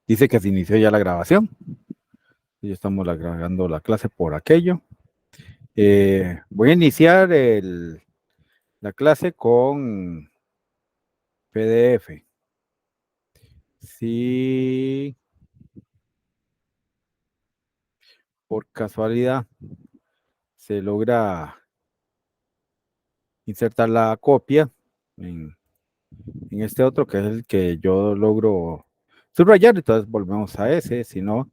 Dice que se inició ya la grabación. Ya estamos grabando la clase por aquello. Voy a iniciar la clase con PDF. Si por casualidad se logra insertar la copia en este otro, que es el que yo logro subrayar, entonces volvemos a ese. Si no,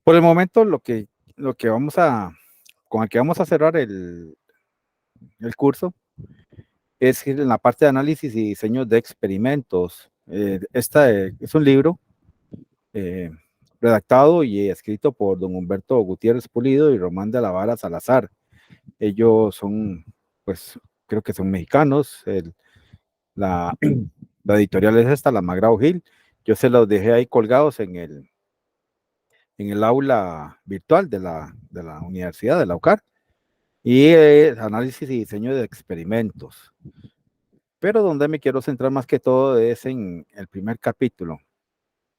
por el momento lo que con el que vamos a cerrar el curso es en la parte de análisis y diseño de experimentos. Esta es un libro eh, redactado y escrito por don Humberto Gutiérrez Pulido y Román de la Vara Salazar. Ellos son, pues, creo que son mexicanos. La, la editorial es esta, la Magrao Gil. Yo se los dejé ahí colgados en el aula virtual de la universidad, de la UCAR, y análisis y diseño de experimentos. Pero donde me quiero centrar más que todo es en el primer capítulo.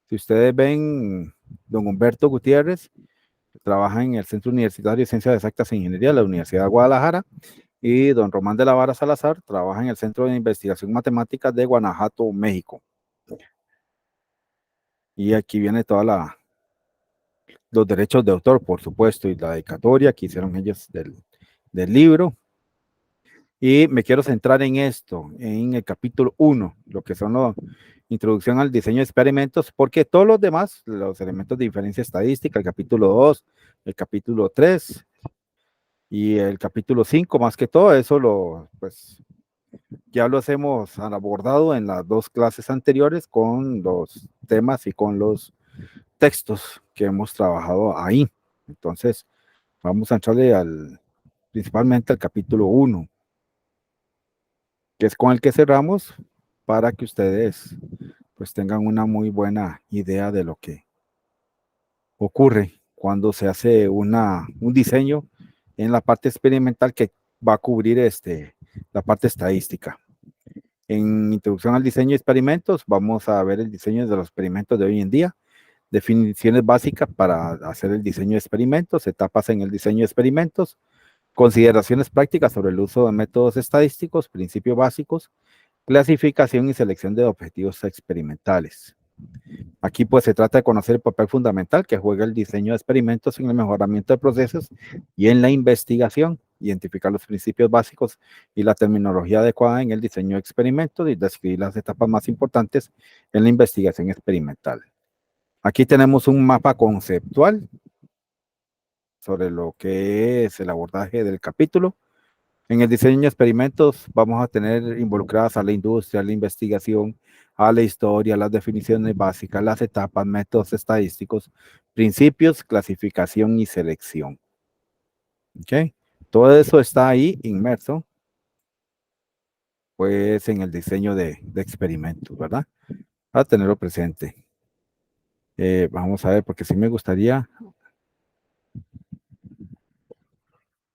Si ustedes ven, don Humberto Gutiérrez trabaja en el Centro Universitario de Ciencias Exactas e Ingeniería de la Universidad de Guadalajara, y don Román de la Vara Salazar trabaja en el Centro de Investigación Matemática de Guanajuato, México. Y aquí viene los derechos de autor, por supuesto, y la dedicatoria que hicieron ellos del libro. Y me quiero centrar en esto, en el capítulo 1, lo que son la introducción al diseño de experimentos, porque todos los demás, los elementos de diferencia estadística, el capítulo 2, el capítulo 3 y el capítulo 5, más que todo eso, pues ya los hemos abordado en las dos clases anteriores con los temas y con los textos que hemos trabajado ahí. Entonces, vamos a entrarle principalmente al capítulo 1, que es con el que cerramos, para que ustedes pues tengan una muy buena idea de lo que ocurre cuando se hace un diseño en la parte experimental que va a cubrir la parte estadística. En introducción al diseño de experimentos, vamos a ver el diseño de los experimentos de hoy en día, definiciones básicas para hacer el diseño de experimentos, etapas en el diseño de experimentos, consideraciones prácticas sobre el uso de métodos estadísticos, principios básicos, clasificación y selección de objetivos experimentales. Aquí pues se trata de conocer el papel fundamental que juega el diseño de experimentos en el mejoramiento de procesos y en la investigación, identificar los principios básicos y la terminología adecuada en el diseño de experimentos y describir las etapas más importantes en la investigación experimental. Aquí tenemos un mapa conceptual sobre lo que es el abordaje del capítulo. En el diseño de experimentos vamos a tener involucradas a la industria, a la investigación, a la historia, las definiciones básicas, las etapas, métodos estadísticos, principios, clasificación y selección. ¿Ok? Todo eso está ahí inmerso, pues, en el diseño de experimentos, ¿verdad? Para tenerlo presente. Vamos a ver, porque sí me gustaría.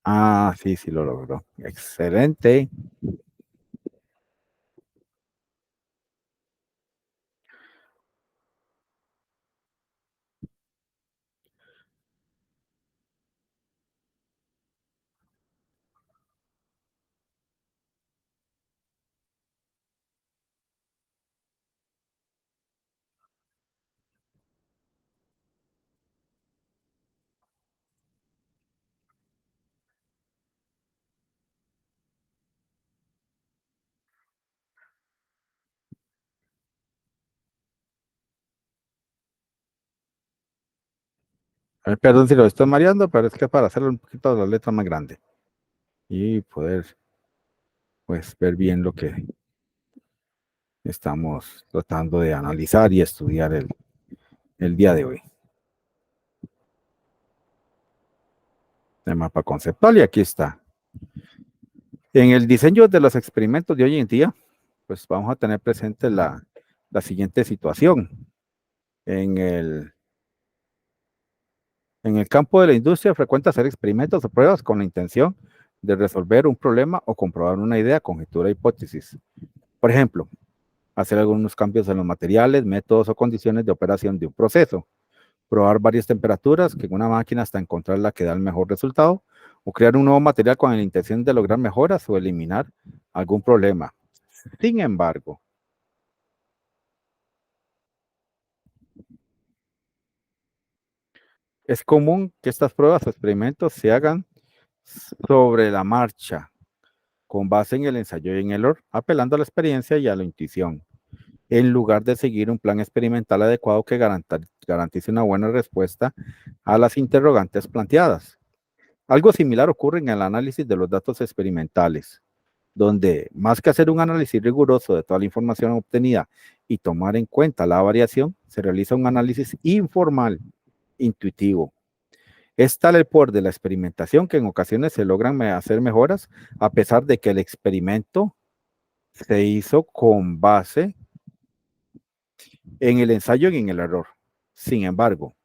Ah, sí, sí lo logró. Excelente. Perdón si lo estoy mareando, pero es que para hacerlo un poquito la letra más grande y poder, pues, ver bien lo que estamos tratando de analizar y estudiar el día de hoy. El mapa conceptual, y aquí está. En el diseño de los experimentos de hoy en día, pues vamos a tener presente la siguiente situación. En el campo de la industria frecuenta hacer experimentos o pruebas con la intención de resolver un problema o comprobar una idea, conjetura, hipótesis. Por ejemplo, hacer algunos cambios en los materiales, métodos o condiciones de operación de un proceso, probar varias temperaturas que en una máquina hasta encontrar la que da el mejor resultado, o crear un nuevo material con la intención de lograr mejoras o eliminar algún problema. Sin embargo, es común que estas pruebas o experimentos se hagan sobre la marcha, con base en el ensayo y en el error, apelando a la experiencia y a la intuición, en lugar de seguir un plan experimental adecuado que garantice una buena respuesta a las interrogantes planteadas. Algo similar ocurre en el análisis de los datos experimentales, donde más que hacer un análisis riguroso de toda la información obtenida y tomar en cuenta la variación, se realiza un análisis informal, intuitivo. Es tal el poder de la experimentación que en ocasiones se logran hacer mejoras a pesar de que el experimento se hizo con base en el ensayo y en el error. Sin embargo,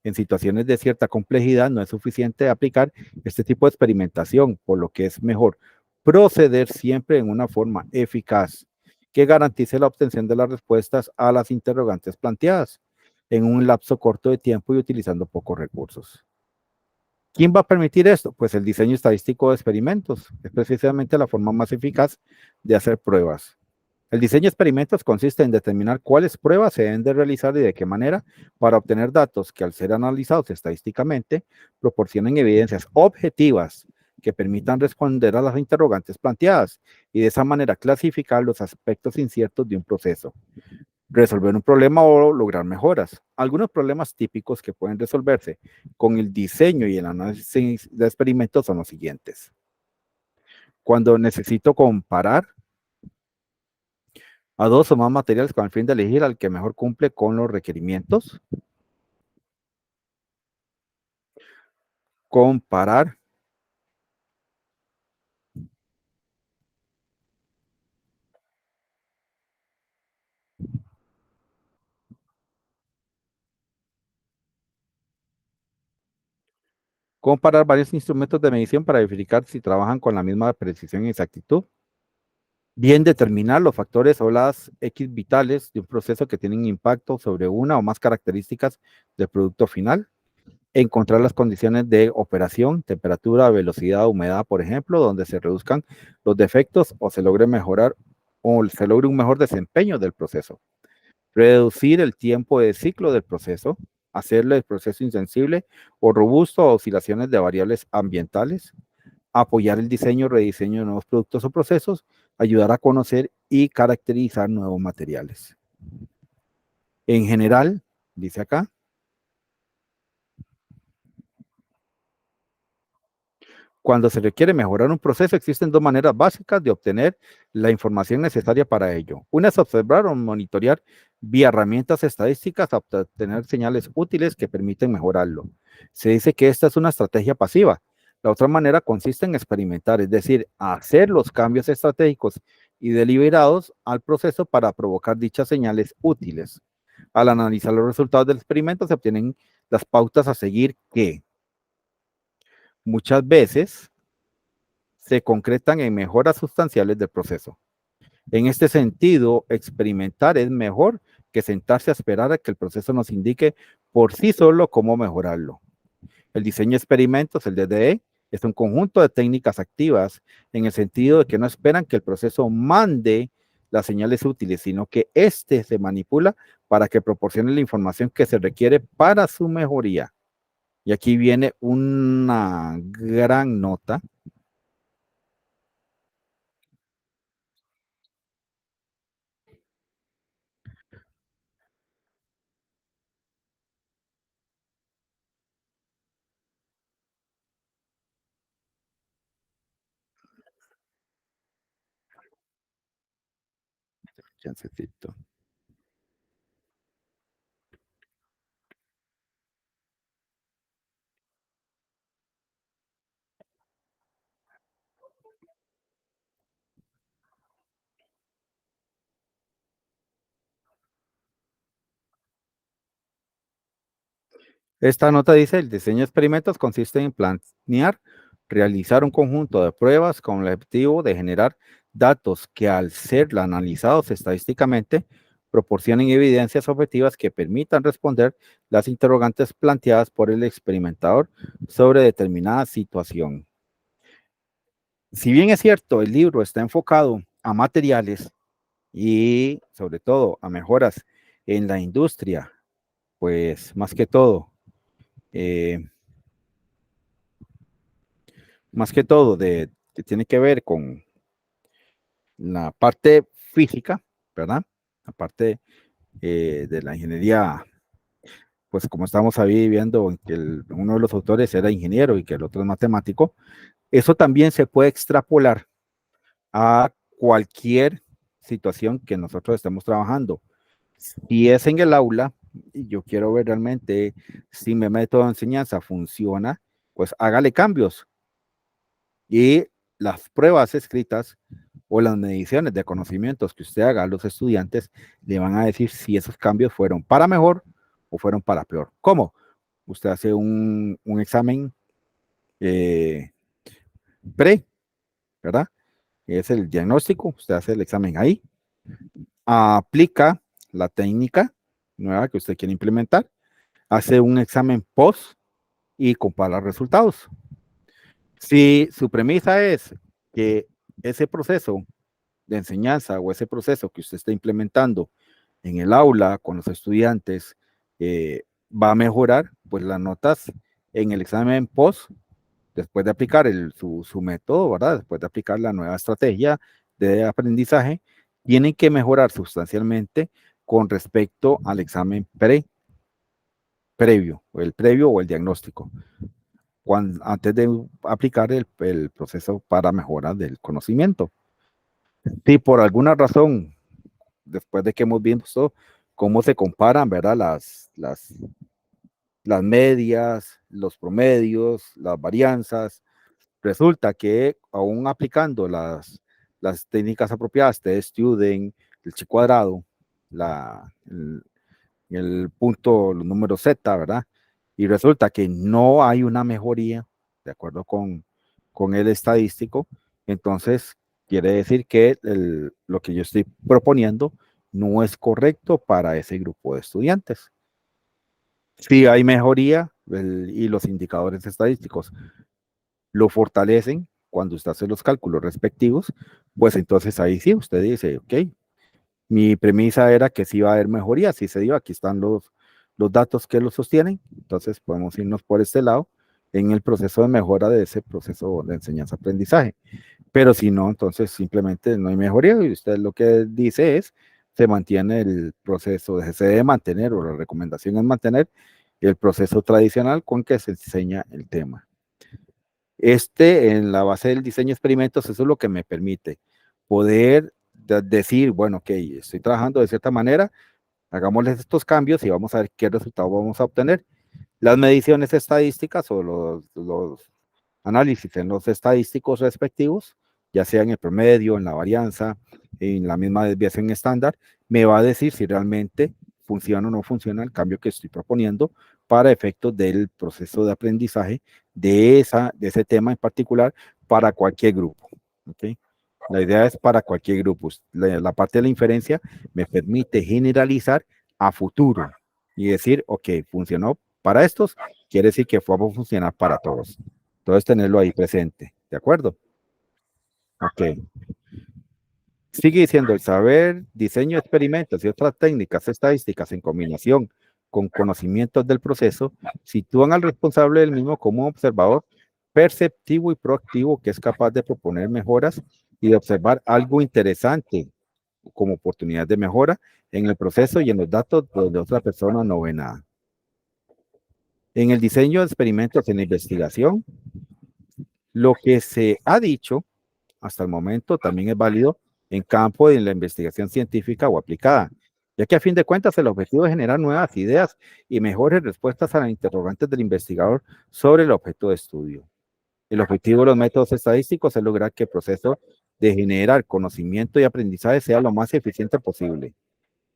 en situaciones de cierta complejidad no es suficiente aplicar este tipo de experimentación, por lo que es mejor proceder siempre en una forma eficaz que garantice la obtención de las respuestas a las interrogantes planteadas en un lapso corto de tiempo y utilizando pocos recursos. ¿Quién va a permitir esto? Pues el diseño estadístico de experimentos. Es precisamente la forma más eficaz de hacer pruebas. El diseño de experimentos consiste en determinar cuáles pruebas se deben de realizar y de qué manera para obtener datos que al ser analizados estadísticamente proporcionen evidencias objetivas que permitan responder a las interrogantes planteadas y de esa manera clasificar los aspectos inciertos de un proceso, resolver un problema o lograr mejoras. Algunos problemas típicos que pueden resolverse con el diseño y el análisis de experimentos son los siguientes. Cuando necesito comparar a dos o más materiales con el fin de elegir al que mejor cumple con los requerimientos. Comparar, comparar varios instrumentos de medición para verificar si trabajan con la misma precisión y exactitud. Bien, determinar los factores o las X vitales de un proceso que tienen impacto sobre una o más características del producto final. Encontrar las condiciones de operación, temperatura, velocidad, humedad, por ejemplo, donde se reduzcan los defectos o se logre mejorar o se logre un mejor desempeño del proceso. Reducir el tiempo de ciclo del proceso, hacerle el proceso insensible o robusto a oscilaciones de variables ambientales, apoyar el diseño o rediseño de nuevos productos o procesos, ayudar a conocer y caracterizar nuevos materiales. En general, dice acá, cuando se requiere mejorar un proceso, existen dos maneras básicas de obtener la información necesaria para ello. Una es observar o monitorear vía herramientas estadísticas para obtener señales útiles que permiten mejorarlo. Se dice que esta es una estrategia pasiva. La otra manera consiste en experimentar, es decir, hacer los cambios estratégicos y deliberados al proceso para provocar dichas señales útiles. Al analizar los resultados del experimento se obtienen las pautas a seguir que muchas veces se concretan en mejoras sustanciales del proceso. En este sentido, experimentar es mejor que sentarse a esperar a que el proceso nos indique por sí solo cómo mejorarlo. El diseño de experimentos, el DDE, es un conjunto de técnicas activas en el sentido de que no esperan que el proceso mande las señales útiles, sino que éste se manipula para que proporcione la información que se requiere para su mejoría. Y aquí viene una gran nota. Chancecito. Esta nota dice, el diseño de experimentos consiste en planear, realizar un conjunto de pruebas con el objetivo de generar datos que al ser analizados estadísticamente proporcionen evidencias objetivas que permitan responder las interrogantes planteadas por el experimentador sobre determinada situación. Si bien es cierto, el libro está enfocado a materiales y sobre todo a mejoras en la industria, pues más que todo que tiene que ver con la parte física, ¿verdad? La parte de la ingeniería, pues como estamos ahí viendo que uno de los autores era ingeniero y que el otro es matemático, eso también se puede extrapolar a cualquier situación que nosotros estemos trabajando. Si es en el aula y yo quiero ver realmente si mi método de enseñanza funciona, pues hágale cambios y las pruebas escritas o las mediciones de conocimientos que usted haga a los estudiantes le van a decir si esos cambios fueron para mejor o fueron para peor. ¿Cómo? Usted hace un examen eh, pre, ¿verdad? Es el diagnóstico, usted hace el examen ahí, aplica la técnica nueva que usted quiere implementar, hace un examen post y compara resultados. Si su premisa es que ese proceso de enseñanza o ese proceso que usted está implementando en el aula con los estudiantes va a mejorar, pues las notas en el examen post, después de aplicar su método, ¿verdad? Después de aplicar la nueva estrategia de aprendizaje, tienen que mejorar sustancialmente con respecto al examen previo, o el previo o el diagnóstico, antes de aplicar el proceso para mejora del conocimiento. Si por alguna razón, después de que hemos visto cómo se comparan, ¿verdad? Las medias, los promedios, las varianzas, resulta que aún aplicando las técnicas apropiadas de Student, el chi cuadrado, la, el punto, los números Z, ¿verdad? Y resulta que no hay una mejoría, de acuerdo con el estadístico, entonces quiere decir que lo que yo estoy proponiendo no es correcto para ese grupo de estudiantes. Si hay mejoría y los indicadores estadísticos lo fortalecen cuando usted hace los cálculos respectivos, pues entonces ahí sí, usted dice, ok, mi premisa era que sí iba a haber mejoría, sí se dio, aquí están los datos que lo sostienen, entonces podemos irnos por este lado en el proceso de mejora de ese proceso de enseñanza-aprendizaje. Pero si no, entonces simplemente no hay mejoría y usted lo que dice es, se mantiene el proceso, se debe mantener o la recomendación es mantener el proceso tradicional con que se enseña el tema. En la base del diseño de experimentos, eso es lo que me permite poder decir, bueno, ok, estoy trabajando de cierta manera, hagámosles estos cambios y vamos a ver qué resultado vamos a obtener. Las mediciones estadísticas o los análisis en los estadísticos respectivos, ya sea en el promedio, en la varianza, en la misma desviación estándar, me va a decir si realmente funciona o no funciona el cambio que estoy proponiendo para efectos del proceso de aprendizaje de ese tema en particular para cualquier grupo. ¿Okay? La idea es para cualquier grupo. La parte de la inferencia me permite generalizar a futuro y decir, ok, funcionó para estos, quiere decir que fue a funcionar para todos. Entonces, tenerlo ahí presente. ¿De acuerdo? Ok. Sigue diciendo, el saber, diseño de experimentos y otras técnicas estadísticas en combinación con conocimientos del proceso sitúan al responsable del mismo como un observador perceptivo y proactivo que es capaz de proponer mejoras y de observar algo interesante como oportunidad de mejora en el proceso y en los datos donde otra persona no ve nada. En el diseño de experimentos en la investigación, lo que se ha dicho hasta el momento también es válido en campo de la investigación científica o aplicada, ya que a fin de cuentas el objetivo es generar nuevas ideas y mejores respuestas a las interrogantes del investigador sobre el objeto de estudio. El objetivo de los métodos estadísticos es lograr que el proceso de generar conocimiento y aprendizaje sea lo más eficiente posible.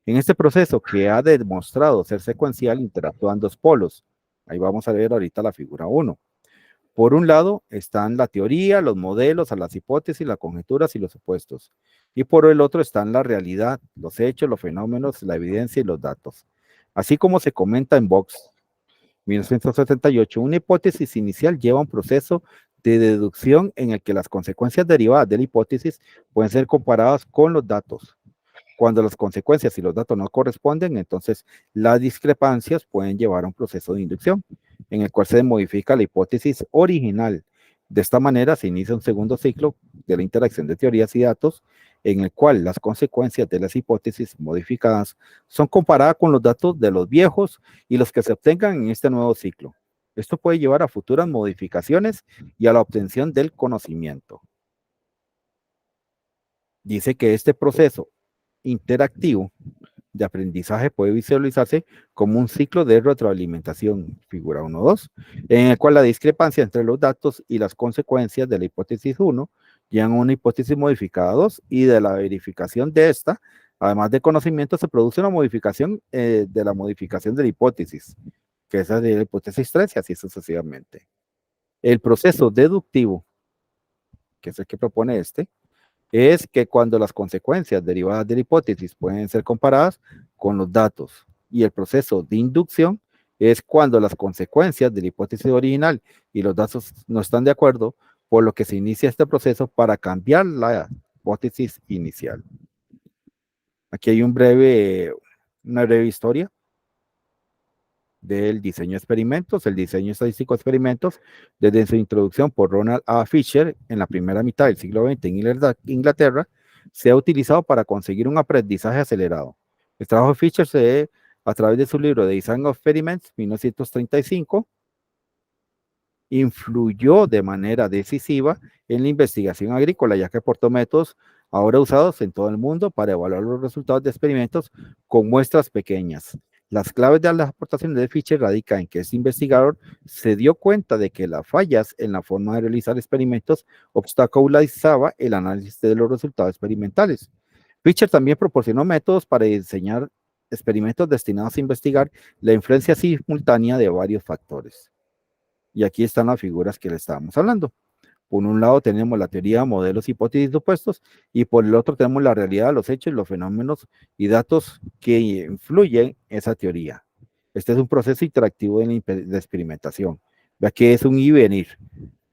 En este proceso que ha demostrado ser secuencial, interactúan dos polos. Ahí vamos a ver ahorita la figura 1. Por un lado están la teoría, los modelos, las hipótesis, las conjeturas y los supuestos. Y por el otro están la realidad, los hechos, los fenómenos, la evidencia y los datos. Así como se comenta en Vox 1978, una hipótesis inicial lleva un proceso de deducción en el que las consecuencias derivadas de la hipótesis pueden ser comparadas con los datos. Cuando las consecuencias y los datos no corresponden, entonces las discrepancias pueden llevar a un proceso de inducción, en el cual se modifica la hipótesis original. De esta manera se inicia un segundo ciclo de la interacción de teorías y datos, en el cual las consecuencias de las hipótesis modificadas son comparadas con los datos de los viejos y los que se obtengan en este nuevo ciclo. Esto puede llevar a futuras modificaciones y a la obtención del conocimiento. Dice que este proceso interactivo de aprendizaje puede visualizarse como un ciclo de retroalimentación, figura 1.2, en el cual la discrepancia entre los datos y las consecuencias de la hipótesis 1 llevan a una hipótesis modificada 2 y de la verificación de esta, además de conocimiento, se produce una modificación de la modificación de la hipótesis, que es la de la hipótesis 3 y así sucesivamente. El proceso deductivo, que es el que propone este, es que cuando las consecuencias derivadas de la hipótesis pueden ser comparadas con los datos, y el proceso de inducción es cuando las consecuencias de la hipótesis original y los datos no están de acuerdo, por lo que se inicia este proceso para cambiar la hipótesis inicial. Aquí hay una breve historia del diseño de experimentos, el diseño estadístico de experimentos, desde su introducción por Ronald A. Fisher en la primera mitad del siglo XX en Inglaterra, se ha utilizado para conseguir un aprendizaje acelerado. El trabajo de Fisher se ve a través de su libro The Design of Experiments, 1935, influyó de manera decisiva en la investigación agrícola, ya que aportó métodos ahora usados en todo el mundo para evaluar los resultados de experimentos con muestras pequeñas. Las claves de las aportaciones de Fisher radican en que este investigador se dio cuenta de que las fallas en la forma de realizar experimentos obstaculizaba el análisis de los resultados experimentales. Fisher también proporcionó métodos para diseñar experimentos destinados a investigar la influencia simultánea de varios factores. Y aquí están las figuras que le estábamos hablando. Por un lado tenemos la teoría, modelos, hipótesis, supuestos, y por el otro tenemos la realidad, los hechos, los fenómenos y datos que influyen en esa teoría. Este es un proceso interactivo de experimentación. Vea que es un ir y venir.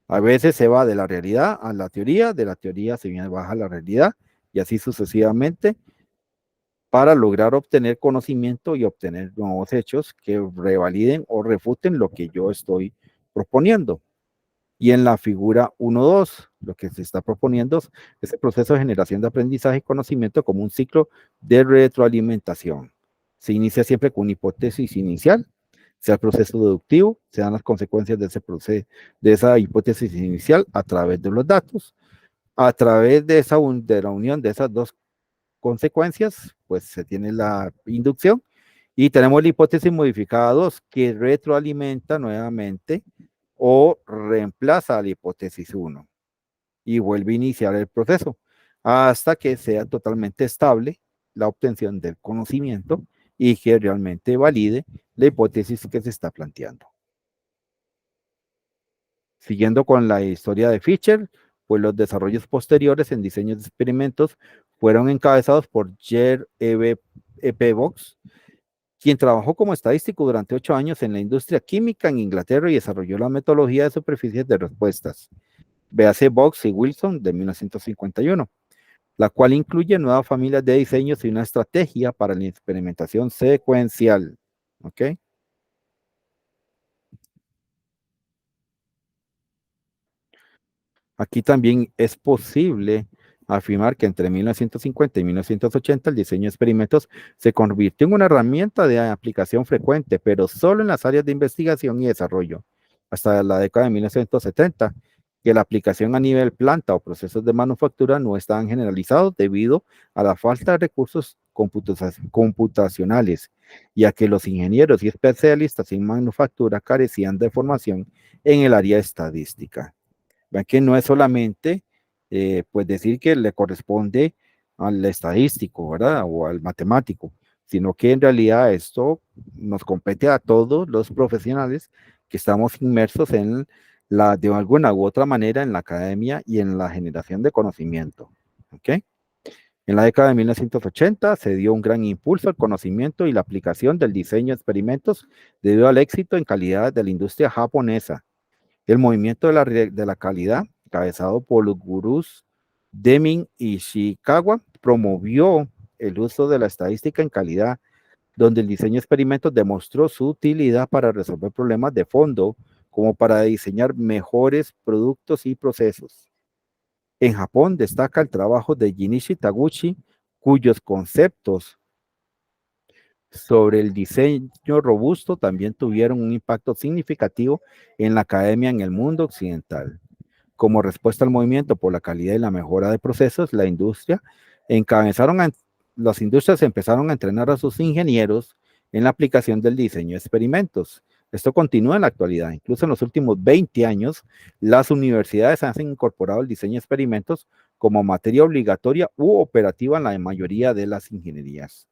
A veces se va de la realidad a la teoría, de la teoría se viene baja a la realidad, y así sucesivamente, para lograr obtener conocimiento y obtener nuevos hechos que revaliden o refuten lo que yo estoy proponiendo. Y en la figura 1.2, lo que se está proponiendo es el proceso de generación de aprendizaje y conocimiento como un ciclo de retroalimentación. Se inicia siempre con una hipótesis inicial, sea el proceso deductivo, se dan las consecuencias de ese proceso, de esa hipótesis inicial a través de los datos. A través de la unión de esas dos consecuencias, pues se tiene la inducción y tenemos la hipótesis modificada 2 que retroalimenta nuevamente o reemplaza a la hipótesis 1 y vuelve a iniciar el proceso hasta que sea totalmente estable la obtención del conocimiento y que realmente valide la hipótesis que se está planteando. Siguiendo con la historia de Fisher, pues los desarrollos posteriores en diseños de experimentos fueron encabezados por Jer E.P. Vox, quien trabajó como estadístico durante 8 años en la industria química en Inglaterra y desarrolló la metodología de superficies de respuestas. Véase Vox y Wilson de 1951, la cual incluye nuevas familias de diseños y una estrategia para la experimentación secuencial. ¿Ok? Aquí también es posible afirmar que entre 1950 y 1980 el diseño de experimentos se convirtió en una herramienta de aplicación frecuente, pero solo en las áreas de investigación y desarrollo. Hasta la década de 1970, que la aplicación a nivel planta o procesos de manufactura no estaban generalizados debido a la falta de recursos computacionales y a que los ingenieros y especialistas en manufactura carecían de formación en el área estadística. Vean que no es solamente pues decir que le corresponde al estadístico, ¿verdad? O al matemático, sino que en realidad esto nos compete a todos los profesionales que estamos inmersos en de alguna u otra manera en la academia y en la generación de conocimiento. ¿Okay? En la década de 1980 se dio un gran impulso al conocimiento y la aplicación del diseño de experimentos debido al éxito en calidad de la industria japonesa. El movimiento de la calidad, encabezado por los gurús Deming y Ishikawa, promovió el uso de la estadística en calidad, donde el diseño de experimentos demostró su utilidad para resolver problemas de fondo, como para diseñar mejores productos y procesos. En Japón destaca el trabajo de Jinichi Taguchi, cuyos conceptos sobre el diseño robusto también tuvieron un impacto significativo en la academia en el mundo occidental. Como respuesta al movimiento por la calidad y la mejora de procesos, encabezaron a, las industrias empezaron a entrenar a sus ingenieros en la aplicación del diseño de experimentos. Esto continúa en la actualidad. Incluso en los últimos 20 años, las universidades han incorporado el diseño de experimentos como materia obligatoria u operativa en la mayoría de las ingenierías.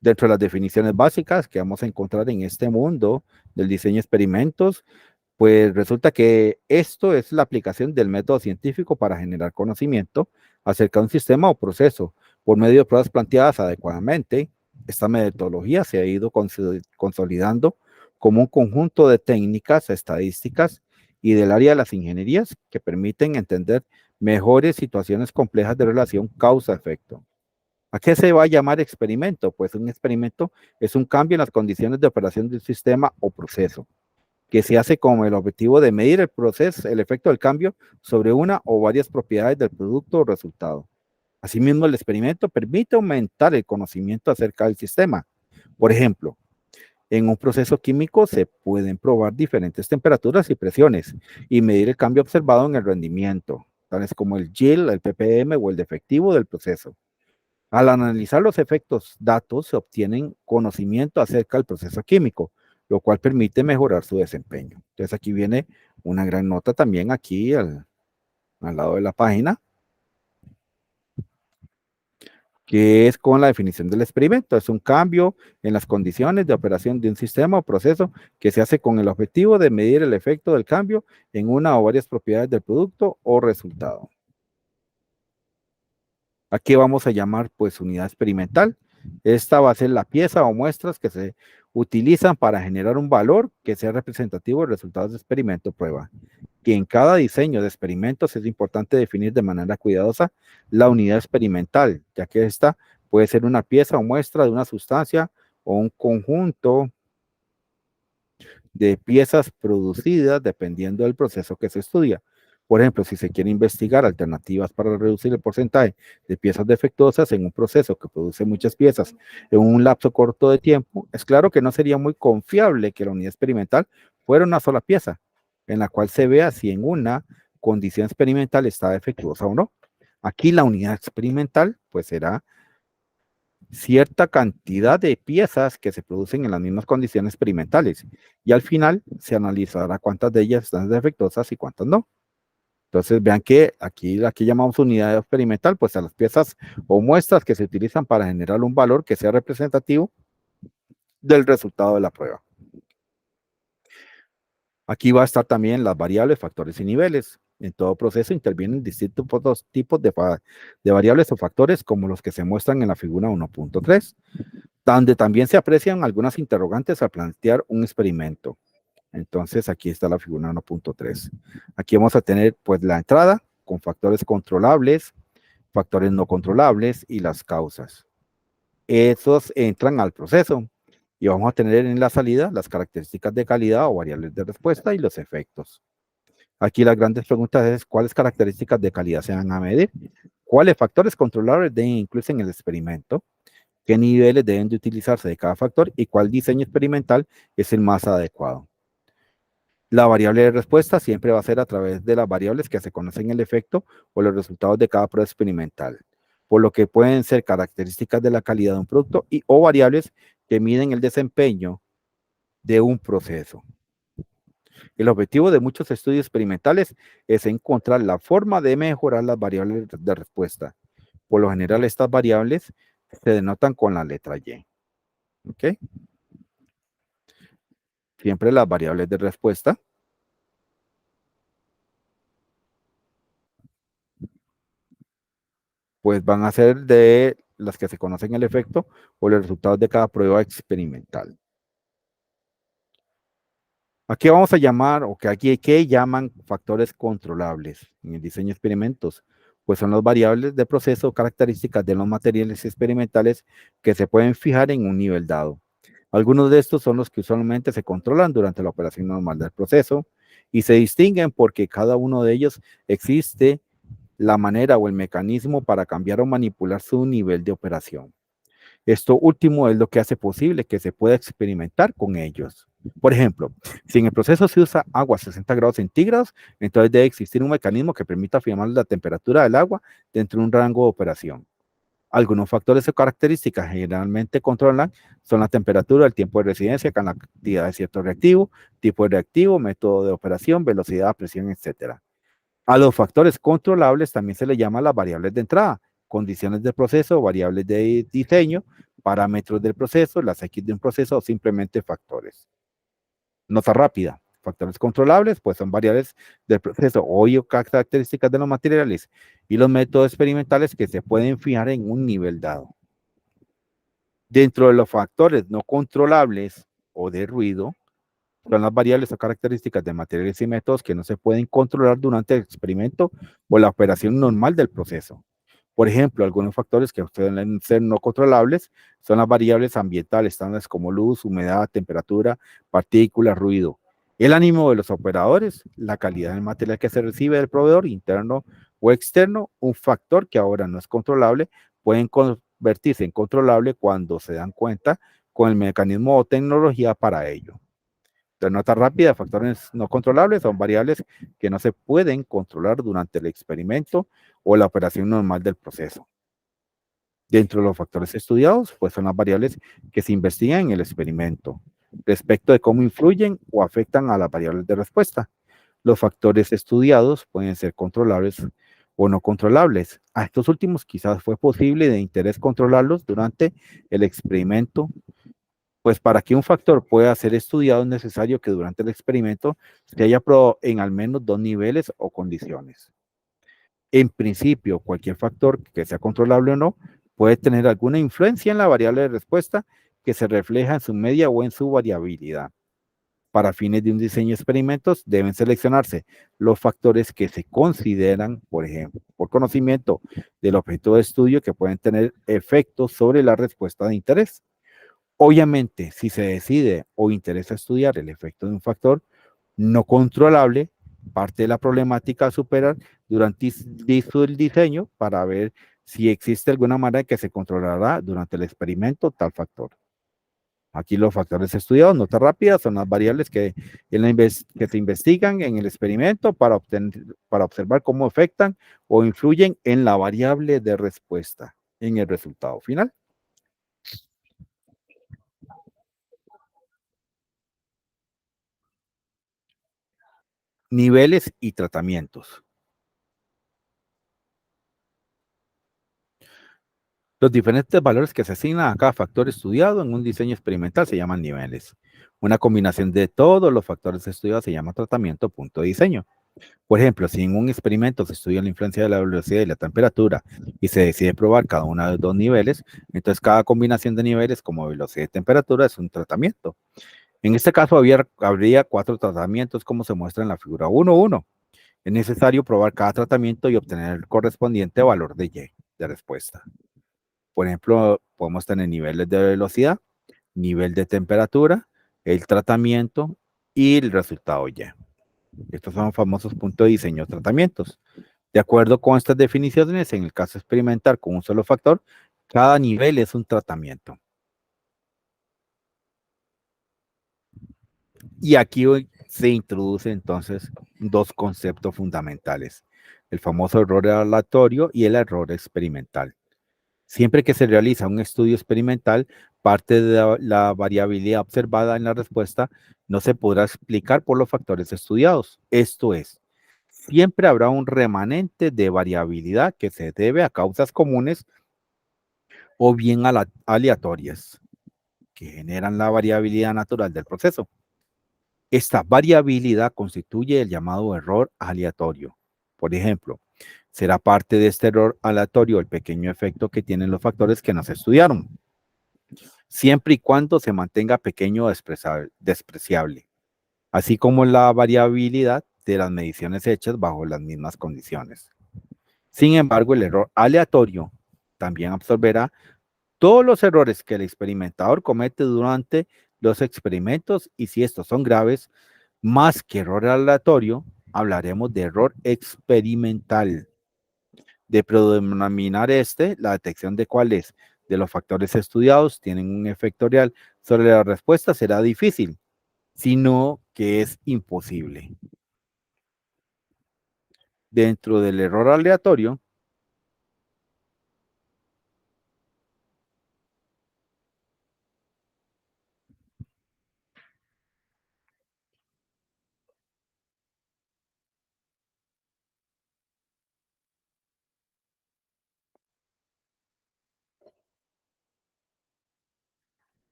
Dentro de las definiciones básicas que vamos a encontrar en este mundo del diseño de experimentos, pues resulta que esto es la aplicación del método científico para generar conocimiento acerca de un sistema o proceso por medio de pruebas planteadas adecuadamente. Esta metodología se ha ido consolidando como un conjunto de técnicas estadísticas y del área de las ingenierías que permiten entender mejores situaciones complejas de relación causa-efecto. ¿A qué se va a llamar experimento? Pues un experimento es un cambio en las condiciones de operación del sistema o proceso que se hace con el objetivo de medir el proceso, el efecto del cambio sobre una o varias propiedades del producto o resultado. Asimismo, el experimento permite aumentar el conocimiento acerca del sistema. Por ejemplo, en un proceso químico se pueden probar diferentes temperaturas y presiones y medir el cambio observado en el rendimiento, tales como el yield, el ppm o el defectivo del proceso. Al analizar los efectos datos, se obtienen conocimiento acerca del proceso químico, lo cual permite mejorar su desempeño. Entonces aquí viene una gran nota también aquí al lado de la página, que es con la definición del experimento. Es un cambio en las condiciones de operación de un sistema o proceso que se hace con el objetivo de medir el efecto del cambio en una o varias propiedades del producto o resultado. Aquí vamos a llamar pues unidad experimental. Esta va a ser la pieza o muestras que se utilizan para generar un valor que sea representativo de resultados de experimento o prueba. Que en cada diseño de experimentos es importante definir de manera cuidadosa la unidad experimental, ya que esta puede ser una pieza o muestra de una sustancia o un conjunto de piezas producidas dependiendo del proceso que se estudia. Por ejemplo, si se quiere investigar alternativas para reducir el porcentaje de piezas defectuosas en un proceso que produce muchas piezas en un lapso corto de tiempo, es claro que no sería muy confiable que la unidad experimental fuera una sola pieza, en la cual se vea si en una condición experimental está defectuosa o no. Aquí la unidad experimental pues será cierta cantidad de piezas que se producen en las mismas condiciones experimentales y al final se analizará cuántas de ellas están defectuosas y cuántas no. Entonces vean que aquí llamamos unidad experimental pues a las piezas o muestras que se utilizan para generar un valor que sea representativo del resultado de la prueba. Aquí va a estar también las variables, factores y niveles. En todo proceso intervienen distintos tipos de variables o factores como los que se muestran en la figura 1.3, donde también se aprecian algunas interrogantes al plantear un experimento. Entonces aquí está la figura 1.3. Aquí vamos a tener pues la entrada con factores controlables, factores no controlables y las causas. Esos entran al proceso y vamos a tener en la salida las características de calidad o variables de respuesta y los efectos. Aquí las grandes preguntas es cuáles características de calidad se van a medir, cuáles factores controlables deben incluirse en el experimento, qué niveles deben de utilizarse de cada factor y cuál diseño experimental es el más adecuado. La variable de respuesta siempre va a ser a través de las variables que se conocen el efecto o los resultados de cada prueba experimental, por lo que pueden ser características de la calidad de un producto o variables que miden el desempeño de un proceso. El objetivo de muchos estudios experimentales es encontrar la forma de mejorar las variables de respuesta. Por lo general, estas variables se denotan con la letra Y. ¿Ok? Siempre las variables de respuesta pues van a ser de las que se conocen el efecto o los resultados de cada prueba experimental. Aquí vamos a llamar, o que aquí que llaman factores controlables en el diseño de experimentos, pues son las variables de proceso o características de los materiales experimentales que se pueden fijar en un nivel dado. Algunos de estos son los que usualmente se controlan durante la operación normal del proceso y se distinguen porque cada uno de ellos existe la manera o el mecanismo para cambiar o manipular su nivel de operación. Esto último es lo que hace posible que se pueda experimentar con ellos. Por ejemplo, si en el proceso se usa agua a 60 grados centígrados, entonces debe existir un mecanismo que permita afirmar la temperatura del agua dentro de un rango de operación. Algunos factores o características generalmente controlan son la temperatura, el tiempo de residencia, la cantidad de cierto reactivo, tipo de reactivo, método de operación, velocidad, presión, etc. A los factores controlables también se le llama las variables de entrada, condiciones del proceso, variables de diseño, parámetros del proceso, las X de un proceso o simplemente factores. Nota rápida. Factores controlables, pues son variables del proceso o características de los materiales y los métodos experimentales que se pueden fijar en un nivel dado. Dentro de los factores no controlables o de ruido, son las variables o características de materiales y métodos que no se pueden controlar durante el experimento o la operación normal del proceso. Por ejemplo, algunos factores que suelen ser no controlables son las variables ambientales, tales como luz, humedad, temperatura, partículas, ruido. El ánimo de los operadores, la calidad del material que se recibe del proveedor interno o externo, un factor que ahora no es controlable, pueden convertirse en controlable cuando se dan cuenta con el mecanismo o tecnología para ello. De nota rápida, factores no controlables son variables que no se pueden controlar durante el experimento o la operación normal del proceso. Dentro de los factores estudiados, pues son las variables que se investigan en el experimento respecto de cómo influyen o afectan a las variables de respuesta. Los factores estudiados pueden ser controlables o no controlables. A estos últimos quizás fue posible de interés controlarlos durante el experimento, pues para que un factor pueda ser estudiado es necesario que durante el experimento se haya probado en al menos dos niveles o condiciones. En principio, cualquier factor que sea controlable o no puede tener alguna influencia en la variable de respuesta que se refleja en su media o en su variabilidad. Para fines de un diseño de experimentos deben seleccionarse los factores que se consideran, por ejemplo, por conocimiento del objeto de estudio que pueden tener efectos sobre la respuesta de interés. Obviamente, si se decide o interesa estudiar el efecto de un factor no controlable, parte de la problemática a superar durante el diseño para ver si existe alguna manera que se controlará durante el experimento tal factor. Aquí los factores estudiados, nota rápida, son las variables que se investigan en el experimento para observar cómo afectan o influyen en la variable de respuesta en el resultado final. Niveles y tratamientos. Los diferentes valores que se asignan a cada factor estudiado en un diseño experimental se llaman niveles. Una combinación de todos los factores estudiados se llama tratamiento punto de diseño. Por ejemplo, si en un experimento se estudia la influencia de la velocidad y la temperatura y se decide probar cada uno de los dos niveles, entonces cada combinación de niveles como velocidad y temperatura es un tratamiento. En este caso habría cuatro tratamientos como se muestra en la figura 1.1. Es necesario probar cada tratamiento y obtener el correspondiente valor de Y de respuesta. Por ejemplo, podemos tener niveles de velocidad, nivel de temperatura, el tratamiento y el resultado Y. Estos son los famosos puntos de diseño de tratamientos. De acuerdo con estas definiciones, en el caso experimental con un solo factor, cada nivel es un tratamiento. Y aquí se introduce entonces dos conceptos fundamentales, el famoso error aleatorio y el error experimental. Siempre que se realiza un estudio experimental, parte de la variabilidad observada en la respuesta no se podrá explicar por los factores estudiados. Esto es, siempre habrá un remanente de variabilidad que se debe a causas comunes o bien aleatorias que generan la variabilidad natural del proceso. Esta variabilidad constituye el llamado error aleatorio. Por ejemplo, será parte de este error aleatorio el pequeño efecto que tienen los factores que nos estudiaron, siempre y cuando se mantenga pequeño o despreciable, así como la variabilidad de las mediciones hechas bajo las mismas condiciones. Sin embargo, el error aleatorio también absorberá todos los errores que el experimentador comete durante los experimentos, y si estos son graves, más que error aleatorio, hablaremos de error experimental. De predominar la detección de cuáles de los factores estudiados tienen un efecto real sobre la respuesta será difícil, sino que es imposible. Dentro del error aleatorio,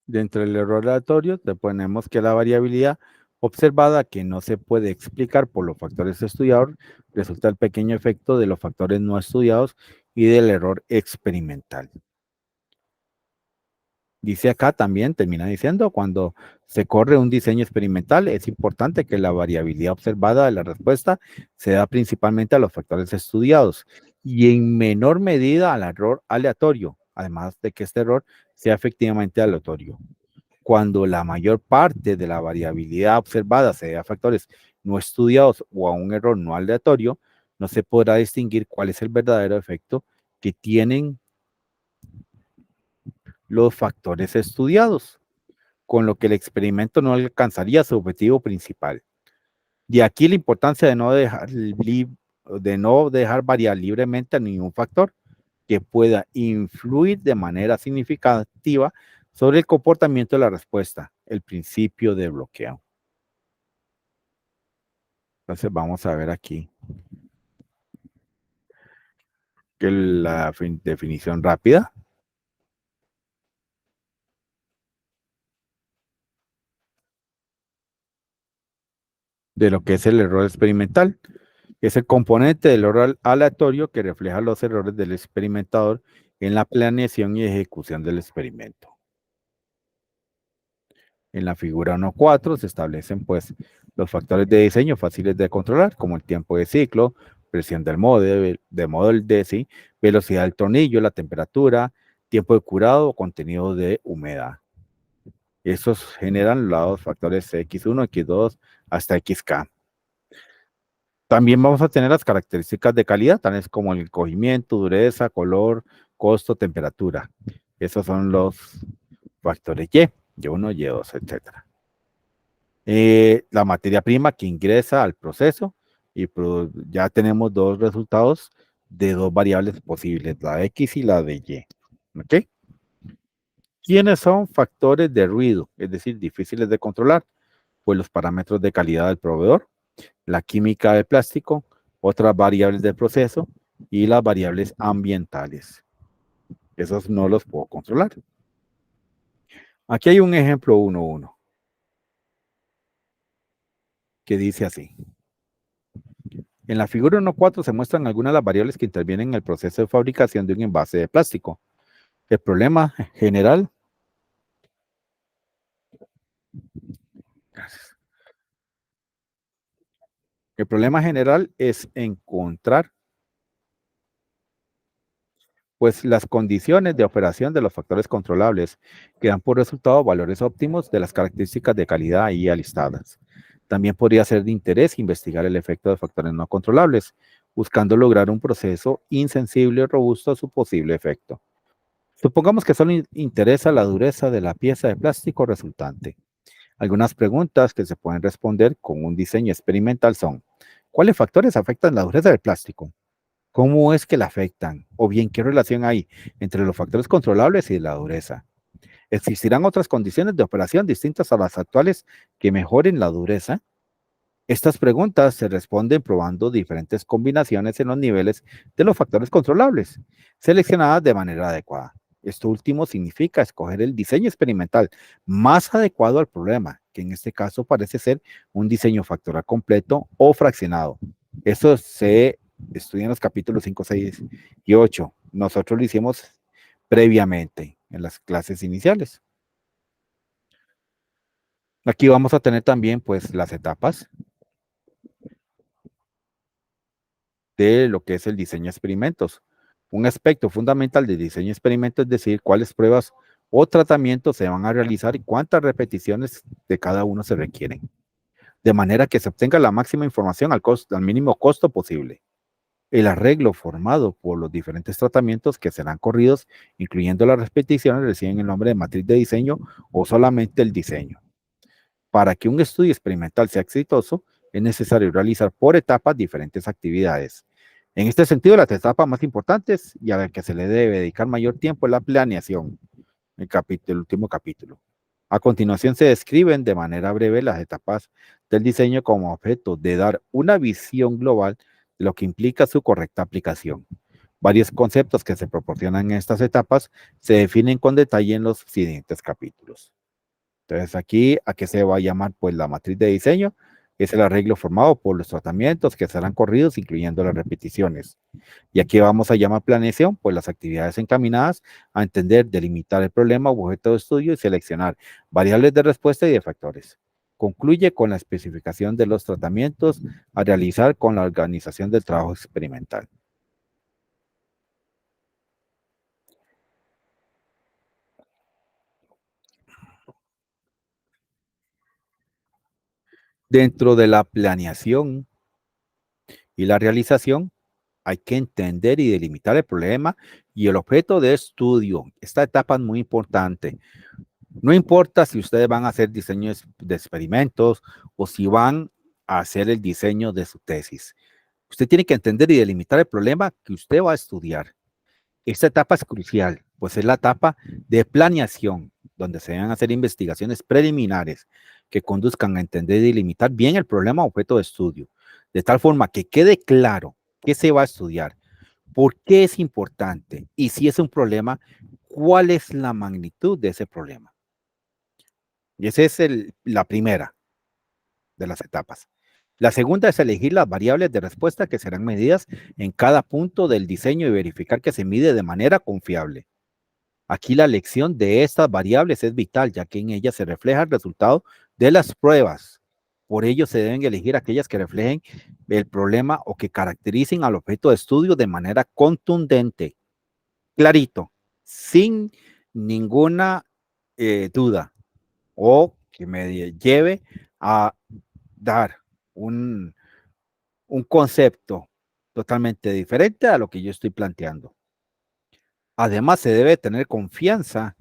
dentro del error aleatorio, te ponemos que la variabilidad observada que no se puede explicar por los factores estudiados resulta el pequeño efecto de los factores no estudiados y del error experimental. Dice acá también, termina diciendo, cuando se corre un diseño experimental, es importante que la variabilidad observada de la respuesta se da principalmente a los factores estudiados y en menor medida al error aleatorio, además de que este error sea efectivamente aleatorio. Cuando la mayor parte de la variabilidad observada se dé a factores no estudiados o a un error no aleatorio, no se podrá distinguir cuál es el verdadero efecto que tienen los factores estudiados, con lo que el experimento no alcanzaría su objetivo principal. De aquí la importancia de no dejar variar libremente a ningún factor que pueda influir de manera significativa sobre el comportamiento de la respuesta, el principio de bloqueo. Entonces vamos a ver aquí que la definición rápida de lo que es el error experimental. Es el componente del error aleatorio que refleja los errores del experimentador en la planeación y ejecución del experimento. En la figura 1.4 se establecen pues los factores de diseño fáciles de controlar, como el tiempo de ciclo, presión del model DESI, velocidad del tornillo, la temperatura, tiempo de curado o contenido de humedad. Esos generan los factores X1, X2 hasta XK. También vamos a tener las características de calidad, tales como el cogimiento, dureza, color, costo, temperatura. Esos son los factores Y1, Y2, etc. La materia prima que ingresa al proceso y ya tenemos dos resultados de dos variables posibles, la X y la de Y. ¿Ok? ¿Quiénes son factores de ruido? Es decir, difíciles de controlar. Pues los parámetros de calidad del proveedor, la química del plástico, otras variables del proceso y las variables ambientales. Esos no los puedo controlar. Aquí hay un ejemplo 1.1 que dice así. En la figura 1.4 se muestran algunas de las variables que intervienen en el proceso de fabricación de un envase de plástico. El problema general, el problema general es encontrar pues las condiciones de operación de los factores controlables que dan por resultado valores óptimos de las características de calidad ahí alistadas. También podría ser de interés investigar el efecto de factores no controlables, buscando lograr un proceso insensible y robusto a su posible efecto. Supongamos que solo interesa la dureza de la pieza de plástico resultante. Algunas preguntas que se pueden responder con un diseño experimental son: ¿cuáles factores afectan la dureza del plástico? ¿Cómo es que la afectan? O bien, ¿qué relación hay entre los factores controlables y la dureza? ¿Existirán otras condiciones de operación distintas a las actuales que mejoren la dureza? Estas preguntas se responden probando diferentes combinaciones en los niveles de los factores controlables, seleccionadas de manera adecuada. Esto último significa escoger el diseño experimental más adecuado al problema, que en este caso parece ser un diseño factorial completo o fraccionado. Eso se estudia en los capítulos 5, 6 y 8. Nosotros lo hicimos previamente en las clases iniciales. Aquí vamos a tener también pues las etapas de lo que es el diseño de experimentos. Un aspecto fundamental del diseño de experimentos es decir cuáles pruebas o tratamientos se van a realizar y cuántas repeticiones de cada uno se requieren, de manera que se obtenga la máxima información al mínimo costo posible. El arreglo formado por los diferentes tratamientos que serán corridos, incluyendo las repeticiones, reciben el nombre de matriz de diseño o solamente el diseño. Para que un estudio experimental sea exitoso, es necesario realizar por etapas diferentes actividades. En este sentido, las etapas más importantes y a las que se le debe dedicar mayor tiempo es la planeación, el último capítulo. A continuación se describen de manera breve las etapas del diseño como objeto de dar una visión global de lo que implica su correcta aplicación. Varios conceptos que se proporcionan en estas etapas se definen con detalle en los siguientes capítulos. Entonces aquí, ¿a qué se va a llamar? Pues la matriz de diseño es el arreglo formado por los tratamientos que serán corridos, incluyendo las repeticiones. Y aquí vamos a llamar planeación, pues las actividades encaminadas a entender, delimitar el problema o objeto de estudio y seleccionar variables de respuesta y de factores. Concluye con la especificación de los tratamientos a realizar con la organización del trabajo experimental. Dentro de la planeación y la realización, hay que entender y delimitar el problema y el objeto de estudio. Esta etapa es muy importante. No importa si ustedes van a hacer diseños de experimentos o si van a hacer el diseño de su tesis. Usted tiene que entender y delimitar el problema que usted va a estudiar. Esta etapa es crucial, pues es la etapa de planeación, donde se deben hacer investigaciones preliminares que conduzcan a entender y delimitar bien el problema objeto de estudio, de tal forma que quede claro qué se va a estudiar, por qué es importante y si es un problema, cuál es la magnitud de ese problema. Y esa es la primera de las etapas. La segunda es elegir las variables de respuesta que serán medidas en cada punto del diseño y verificar que se mide de manera confiable. Aquí la elección de estas variables es vital, ya que en ellas se refleja el resultado de las pruebas. Por ello se deben elegir aquellas que reflejen el problema o que caractericen al objeto de estudio de manera contundente, clarito, sin ninguna duda o que me lleve a dar un, un concepto totalmente diferente a lo que yo estoy planteando. Además, se debe tener confianza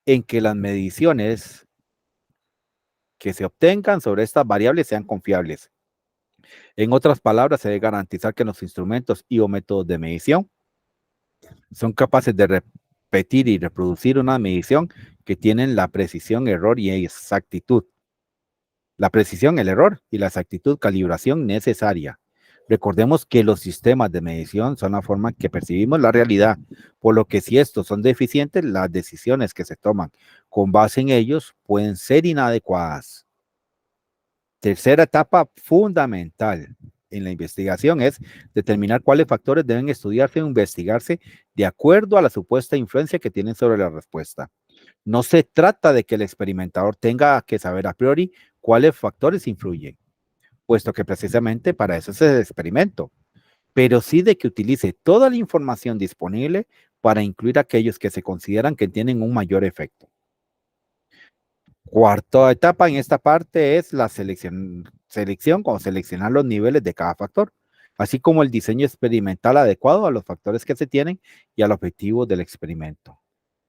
en que las mediciones que se obtengan sobre estas variables sean confiables. En otras palabras, se debe garantizar que los instrumentos y o métodos de medición son capaces de repetir y reproducir una medición que tienen la precisión, error y exactitud. La precisión, el error y la exactitud, calibración necesaria. Recordemos que los sistemas de medición son la forma en que percibimos la realidad, por lo que si estos son deficientes, las decisiones que se toman con base en ellos pueden ser inadecuadas. Tercera etapa fundamental en la investigación es determinar cuáles factores deben estudiarse o investigarse de acuerdo a la supuesta influencia que tienen sobre la respuesta. No se trata de que el experimentador tenga que saber a priori cuáles factores influyen, puesto que precisamente para eso es el experimento, pero sí de que utilice toda la información disponible para incluir aquellos que se consideran que tienen un mayor efecto. Cuarta etapa en esta parte es la selección o seleccionar los niveles de cada factor, así como el diseño experimental adecuado a los factores que se tienen y al objetivo del experimento.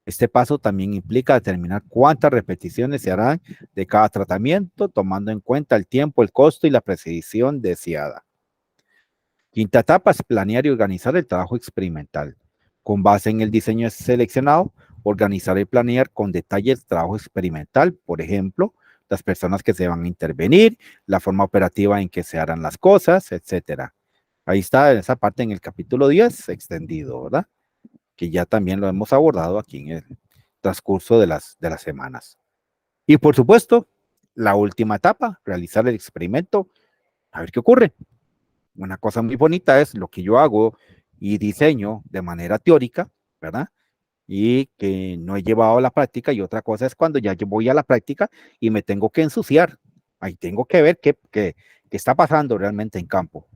Este paso también implica determinar cuántas repeticiones se harán de cada tratamiento, tomando en cuenta el tiempo, el costo y la precisión deseada. Quinta etapa es planear y organizar el trabajo experimental. Con base en el diseño seleccionado, organizar y planear con detalle el trabajo experimental, por ejemplo, las personas que se van a intervenir, la forma operativa en que se harán las cosas, etc. Ahí está esa parte en el capítulo 10 extendido, ¿verdad? que ya también lo hemos abordado aquí en el transcurso de las semanas. Y por supuesto, la última etapa, realizar el experimento, a ver qué ocurre. Una cosa muy bonita es lo que yo hago y diseño de manera teórica, ¿verdad? Y que no he llevado a la práctica, y otra cosa es cuando ya yo voy a la práctica y me tengo que ensuciar. Ahí tengo que ver qué está pasando realmente en campo.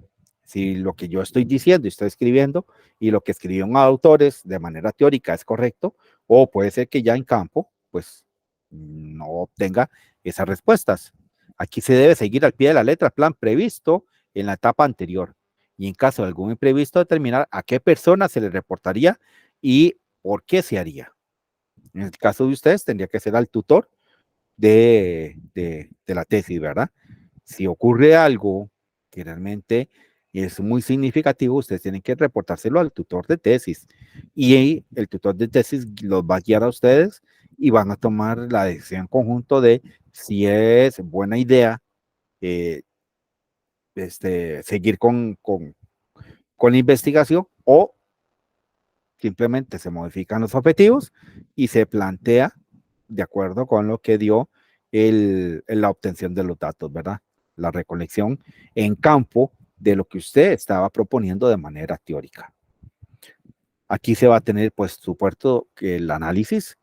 Si lo que yo estoy diciendo y estoy escribiendo y lo que escribieron autores de manera teórica es correcto, o puede ser que ya en campo, pues no obtenga esas respuestas. Aquí se debe seguir al pie de la letra el plan previsto en la etapa anterior. Y en caso de algún imprevisto, determinar a qué persona se le reportaría y por qué se haría. En el caso de ustedes, tendría que ser al tutor de la tesis, ¿verdad? Si ocurre algo que realmente es muy significativo, ustedes tienen que reportárselo al tutor de tesis, y el tutor de tesis los va a guiar a ustedes y van a tomar la decisión conjunto de si es buena idea eh, seguir con la investigación, o simplemente se modifican los objetivos y se plantea de acuerdo con lo que dio la obtención de los datos, ¿verdad? La recolección en campo de lo que usted estaba proponiendo de manera teórica. Aquí se va a tener, pues, supuesto que el análisis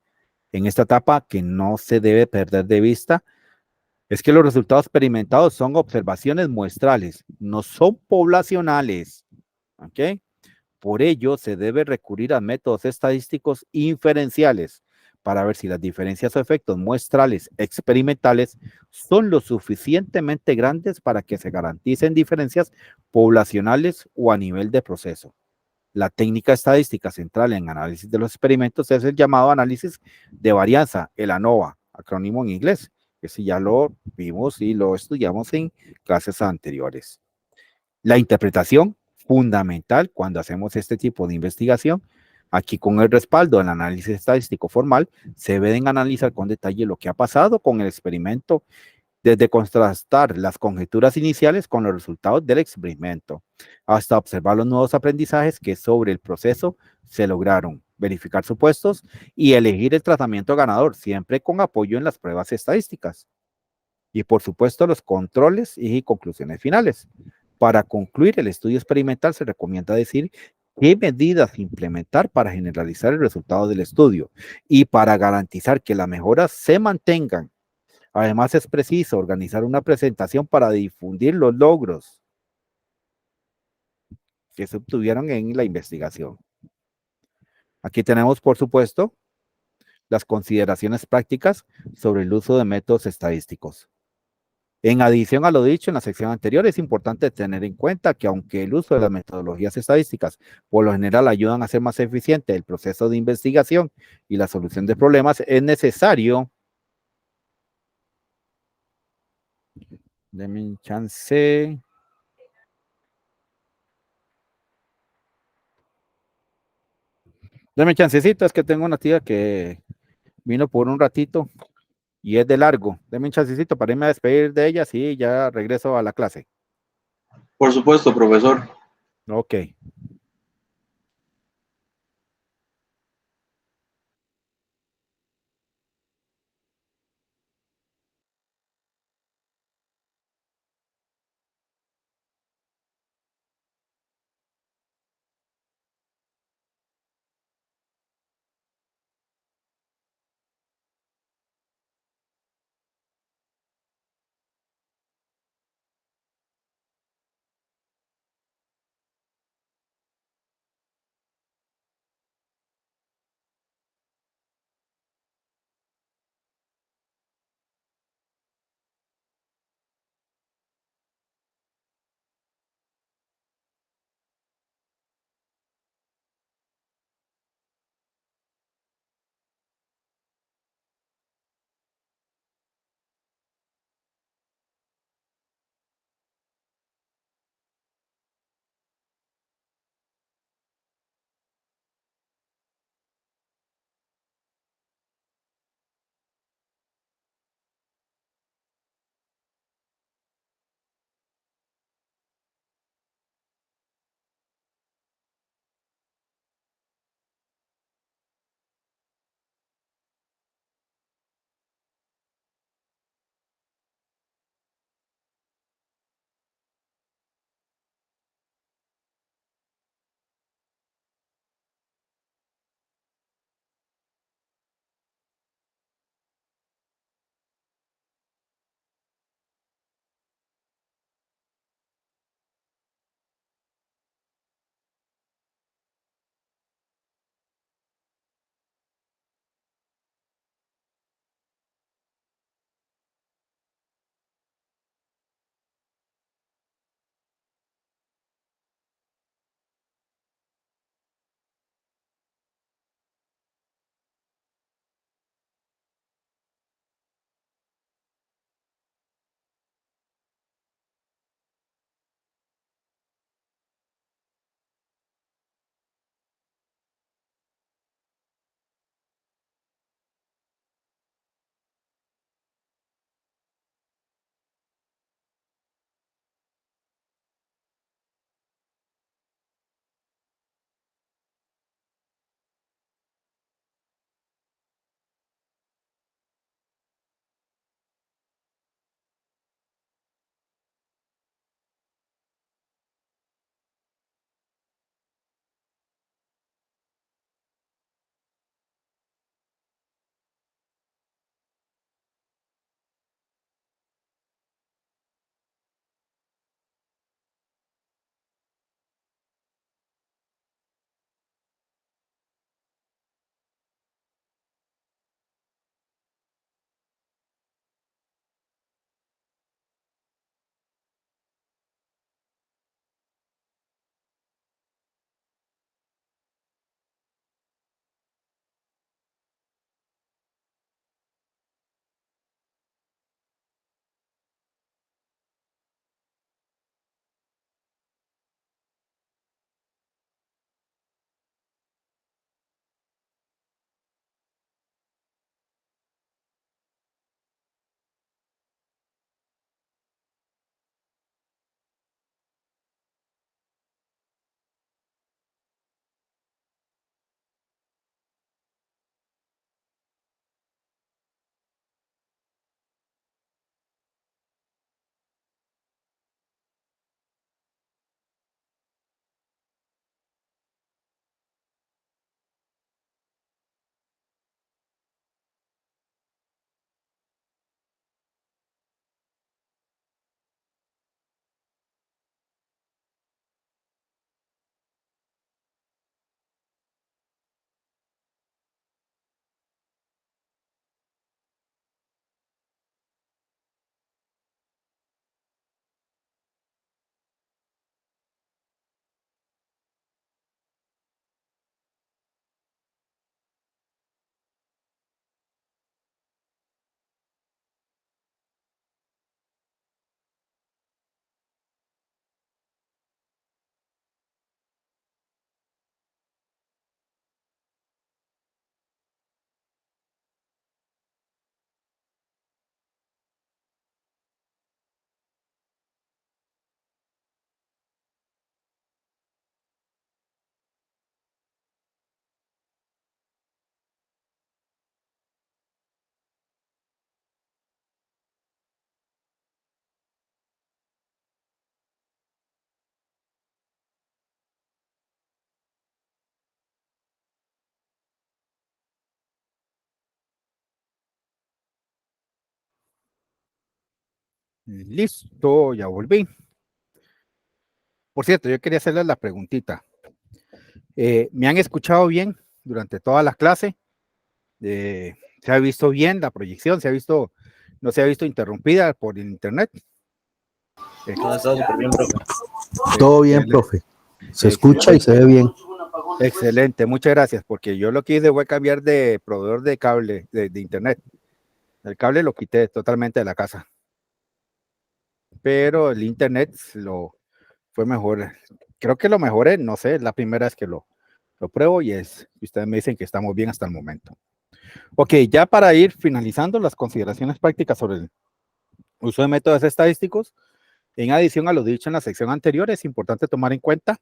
en esta etapa que no se debe perder de vista es que los resultados experimentados son observaciones muestrales, no son poblacionales, ¿ok? Por ello, se debe recurrir a métodos estadísticos inferenciales para ver si las diferencias o efectos muestrales experimentales son lo suficientemente grandes para que se garanticen diferencias poblacionales o a nivel de proceso. La técnica estadística central en análisis de los experimentos es el llamado análisis de varianza, el ANOVA, acrónimo en inglés, que si ya lo vimos y lo estudiamos en clases anteriores. La interpretación fundamental cuando hacemos este tipo de investigación, aquí con el respaldo del análisis estadístico formal, se deben analizar con detalle lo que ha pasado con el experimento, desde contrastar las conjeturas iniciales con los resultados del experimento, hasta observar los nuevos aprendizajes que sobre el proceso se lograron, verificar supuestos y elegir el tratamiento ganador, siempre con apoyo en las pruebas estadísticas. Y por supuesto los controles y conclusiones finales. Para concluir el estudio experimental se recomienda decir qué medidas implementar para generalizar el resultado del estudio y para garantizar que las mejoras se mantengan. Además, es preciso organizar una presentación para difundir los logros que se obtuvieron en la investigación. Aquí tenemos, por supuesto, las consideraciones prácticas sobre el uso de métodos estadísticos. En adición a lo dicho en la sección anterior, es importante tener en cuenta que aunque el uso de las metodologías estadísticas por lo general ayudan a hacer más eficiente el proceso de investigación y la solución de problemas, es necesario, denme un chance, denme chancecito, es que tengo una tía que vino por un ratito y es de largo. Denme un chancecito para irme a despedir de ella, sí, ya regreso a la clase. Por supuesto, profesor. Ok. Listo, ya volví. Por cierto, yo quería hacerles la preguntita. ¿Me han escuchado bien durante toda la clase? ¿Se ha visto bien la proyección? ¿No se ha visto interrumpida por el internet? No, está súper bien, profe. Todo bien, profe. Se escucha y se ve bien. Excelente, muchas gracias, porque yo lo que hice fue cambiar de proveedor de cable, de internet. El cable lo quité totalmente de la casa. Pero el internet fue mejor. Creo que lo mejoré, no sé, es la primera vez que lo pruebo y ustedes me dicen que estamos bien hasta el momento. Ok, ya para ir finalizando las consideraciones prácticas sobre el uso de métodos estadísticos, en adición a lo dicho en la sección anterior, es importante tomar en cuenta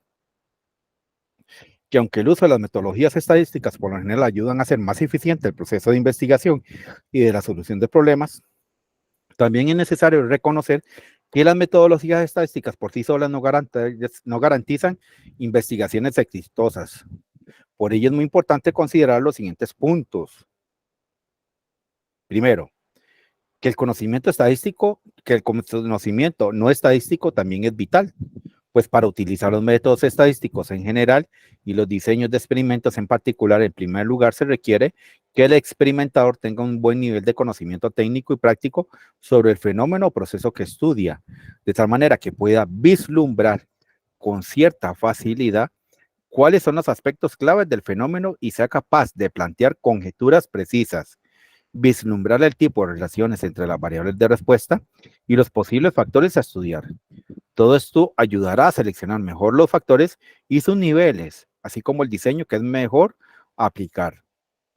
que aunque el uso de las metodologías estadísticas por lo general ayudan a hacer más eficiente el proceso de investigación y de la solución de problemas, también es necesario reconocer que las metodologías estadísticas por sí solas no garantizan investigaciones exitosas. Por ello es muy importante considerar los siguientes puntos. Primero, que el conocimiento no estadístico también es vital, pues para utilizar los métodos estadísticos en general y los diseños de experimentos en particular, en primer lugar se requiere que el experimentador tenga un buen nivel de conocimiento técnico y práctico sobre el fenómeno o proceso que estudia, de tal manera que pueda vislumbrar con cierta facilidad cuáles son los aspectos claves del fenómeno y sea capaz de plantear conjeturas precisas, vislumbrar el tipo de relaciones entre las variables de respuesta y los posibles factores a estudiar. Todo esto ayudará a seleccionar mejor los factores y sus niveles, así como el diseño que es mejor aplicar.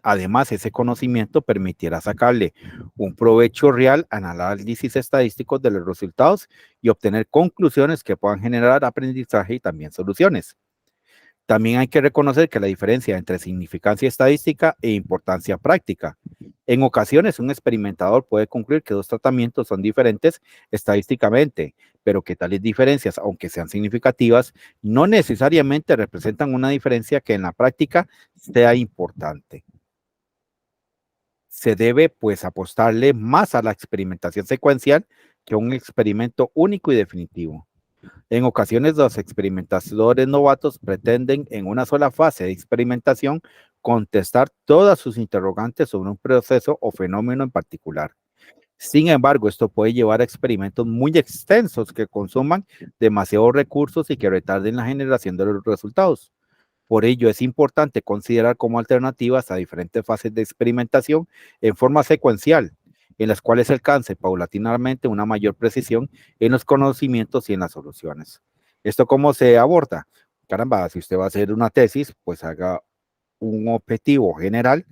Además, ese conocimiento permitirá sacarle un provecho real al análisis estadístico de los resultados y obtener conclusiones que puedan generar aprendizaje y también soluciones. También hay que reconocer que la diferencia entre significancia estadística e importancia práctica. En ocasiones, un experimentador puede concluir que dos tratamientos son diferentes estadísticamente, pero que tales diferencias, aunque sean significativas, no necesariamente representan una diferencia que en la práctica sea importante. Se debe, pues, apostarle más a la experimentación secuencial que a un experimento único y definitivo. En ocasiones, los experimentadores novatos pretenden en una sola fase de experimentación contestar todas sus interrogantes sobre un proceso o fenómeno en particular. Sin embargo, esto puede llevar a experimentos muy extensos que consuman demasiados recursos y que retarden la generación de los resultados. Por ello, es importante considerar como alternativas a diferentes fases de experimentación en forma secuencial, en las cuales se alcance paulatinamente una mayor precisión en los conocimientos y en las soluciones. ¿Esto cómo se aborda? Caramba, si usted va a hacer una tesis, pues haga un objetivo general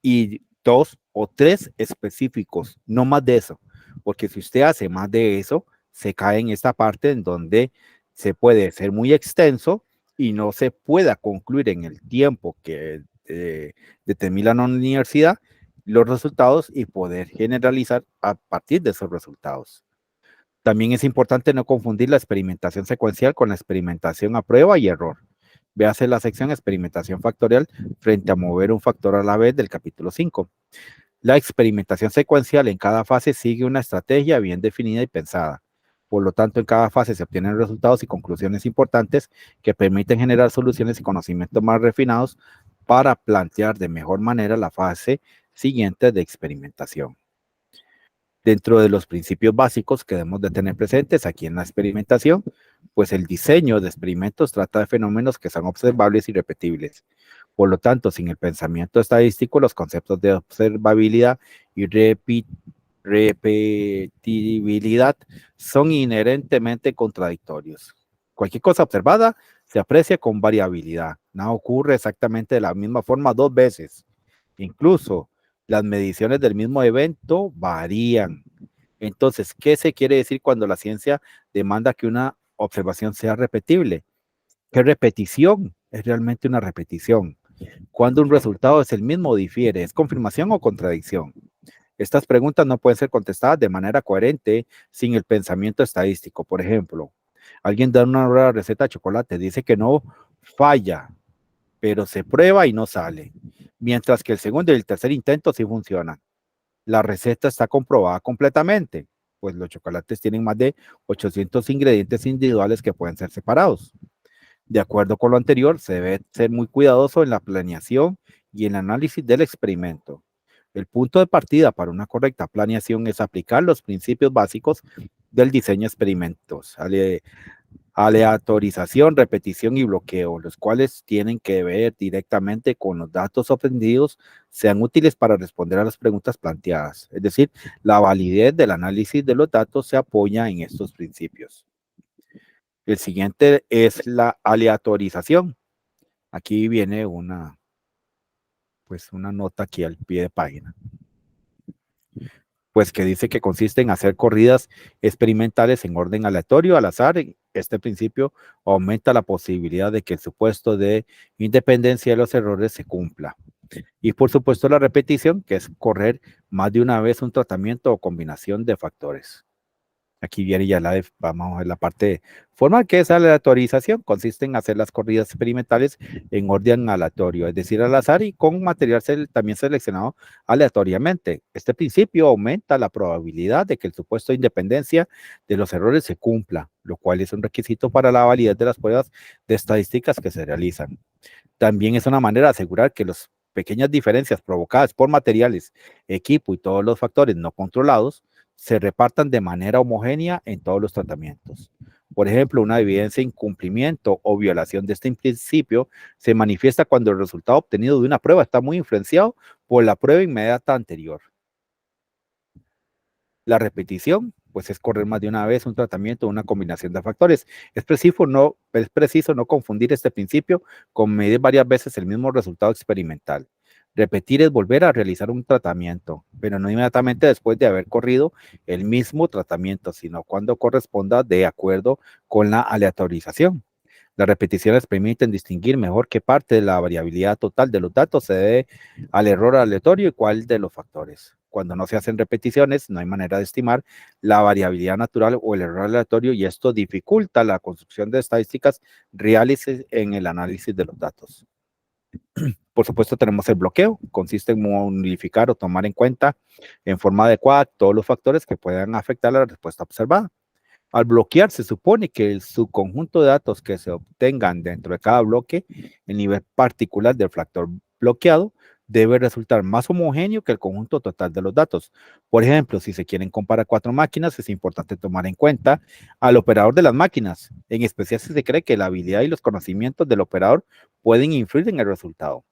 y 2 o 3 específicos, no más de eso, porque si usted hace más de eso, se cae en esta parte en donde se puede ser muy extenso y no se pueda concluir en el tiempo que determina la universidad los resultados y poder generalizar a partir de esos resultados. También es importante no confundir la experimentación secuencial con la experimentación a prueba y error. Véase la sección experimentación factorial frente a mover un factor a la vez del capítulo 5. La experimentación secuencial en cada fase sigue una estrategia bien definida y pensada. Por lo tanto, en cada fase se obtienen resultados y conclusiones importantes que permiten generar soluciones y conocimientos más refinados para plantear de mejor manera la fase siguiente de experimentación. Dentro de los principios básicos que debemos de tener presentes aquí en la experimentación, pues el diseño de experimentos trata de fenómenos que son observables y repetibles. Por lo tanto, sin el pensamiento estadístico, los conceptos de observabilidad y repetibilidad son inherentemente contradictorios. Cualquier cosa observada se aprecia con variabilidad. Nada ocurre exactamente de la misma forma dos veces. Incluso las mediciones del mismo evento varían. Entonces, ¿qué se quiere decir cuando la ciencia demanda que una observación sea repetible? ¿Qué repetición? Es realmente una repetición. Cuando un resultado es el mismo o difiere, ¿es confirmación o contradicción? Estas preguntas no pueden ser contestadas de manera coherente sin el pensamiento estadístico. Por ejemplo, alguien da una receta de chocolate, dice que no falla, pero se prueba y no sale. Mientras que el segundo y el tercer intento sí funcionan. La receta está comprobada completamente. pues los chocolates tienen más de 800 ingredientes individuales que pueden ser separados. De acuerdo con lo anterior, se debe ser muy cuidadoso en la planeación y en el análisis del experimento. El punto de partida para una correcta planeación es aplicar los principios básicos del diseño de experimentos, aleatorización, repetición y bloqueo, los cuales tienen que ver directamente con los datos obtenidos, sean útiles para responder a las preguntas planteadas. Es decir, la validez del análisis de los datos se apoya en estos principios. El siguiente es la aleatorización. Aquí viene una nota aquí al pie de página, pues que dice que consiste en hacer corridas experimentales en orden aleatorio, al azar. Este principio aumenta la posibilidad de que el supuesto de independencia de los errores se cumpla. Y por supuesto la repetición, que es correr más de una vez un tratamiento o combinación de factores. Aquí viene ya vamos a ver la parte formal, que es la aleatorización. Consiste en hacer las corridas experimentales en orden aleatorio, es decir, al azar y con material también seleccionado aleatoriamente. Este principio aumenta la probabilidad de que el supuesto de independencia de los errores se cumpla, lo cual es un requisito para la validez de las pruebas de estadísticas que se realizan. También es una manera de asegurar que las pequeñas diferencias provocadas por materiales, equipo y todos los factores no controlados se repartan de manera homogénea en todos los tratamientos. Por ejemplo, una evidencia de incumplimiento o violación de este principio se manifiesta cuando el resultado obtenido de una prueba está muy influenciado por la prueba inmediata anterior. La repetición, pues es correr más de una vez un tratamiento o una combinación de factores. Es preciso no confundir este principio con medir varias veces el mismo resultado experimental. Repetir es volver a realizar un tratamiento, pero no inmediatamente después de haber corrido el mismo tratamiento, sino cuando corresponda de acuerdo con la aleatorización. Las repeticiones permiten distinguir mejor qué parte de la variabilidad total de los datos se debe al error aleatorio y cuál de los factores. Cuando no se hacen repeticiones, no hay manera de estimar la variabilidad natural o el error aleatorio, y esto dificulta la construcción de estadísticas reales en el análisis de los datos. Por supuesto, tenemos el bloqueo. Consiste en modificar o tomar en cuenta en forma adecuada todos los factores que puedan afectar la respuesta observada. Al bloquear, se supone que el subconjunto de datos que se obtengan dentro de cada bloque, el nivel particular del factor bloqueado, debe resultar más homogéneo que el conjunto total de los datos. Por ejemplo, si se quieren comparar 4 máquinas, es importante tomar en cuenta al operador de las máquinas, en especial si se cree que la habilidad y los conocimientos del operador pueden influir en el resultado.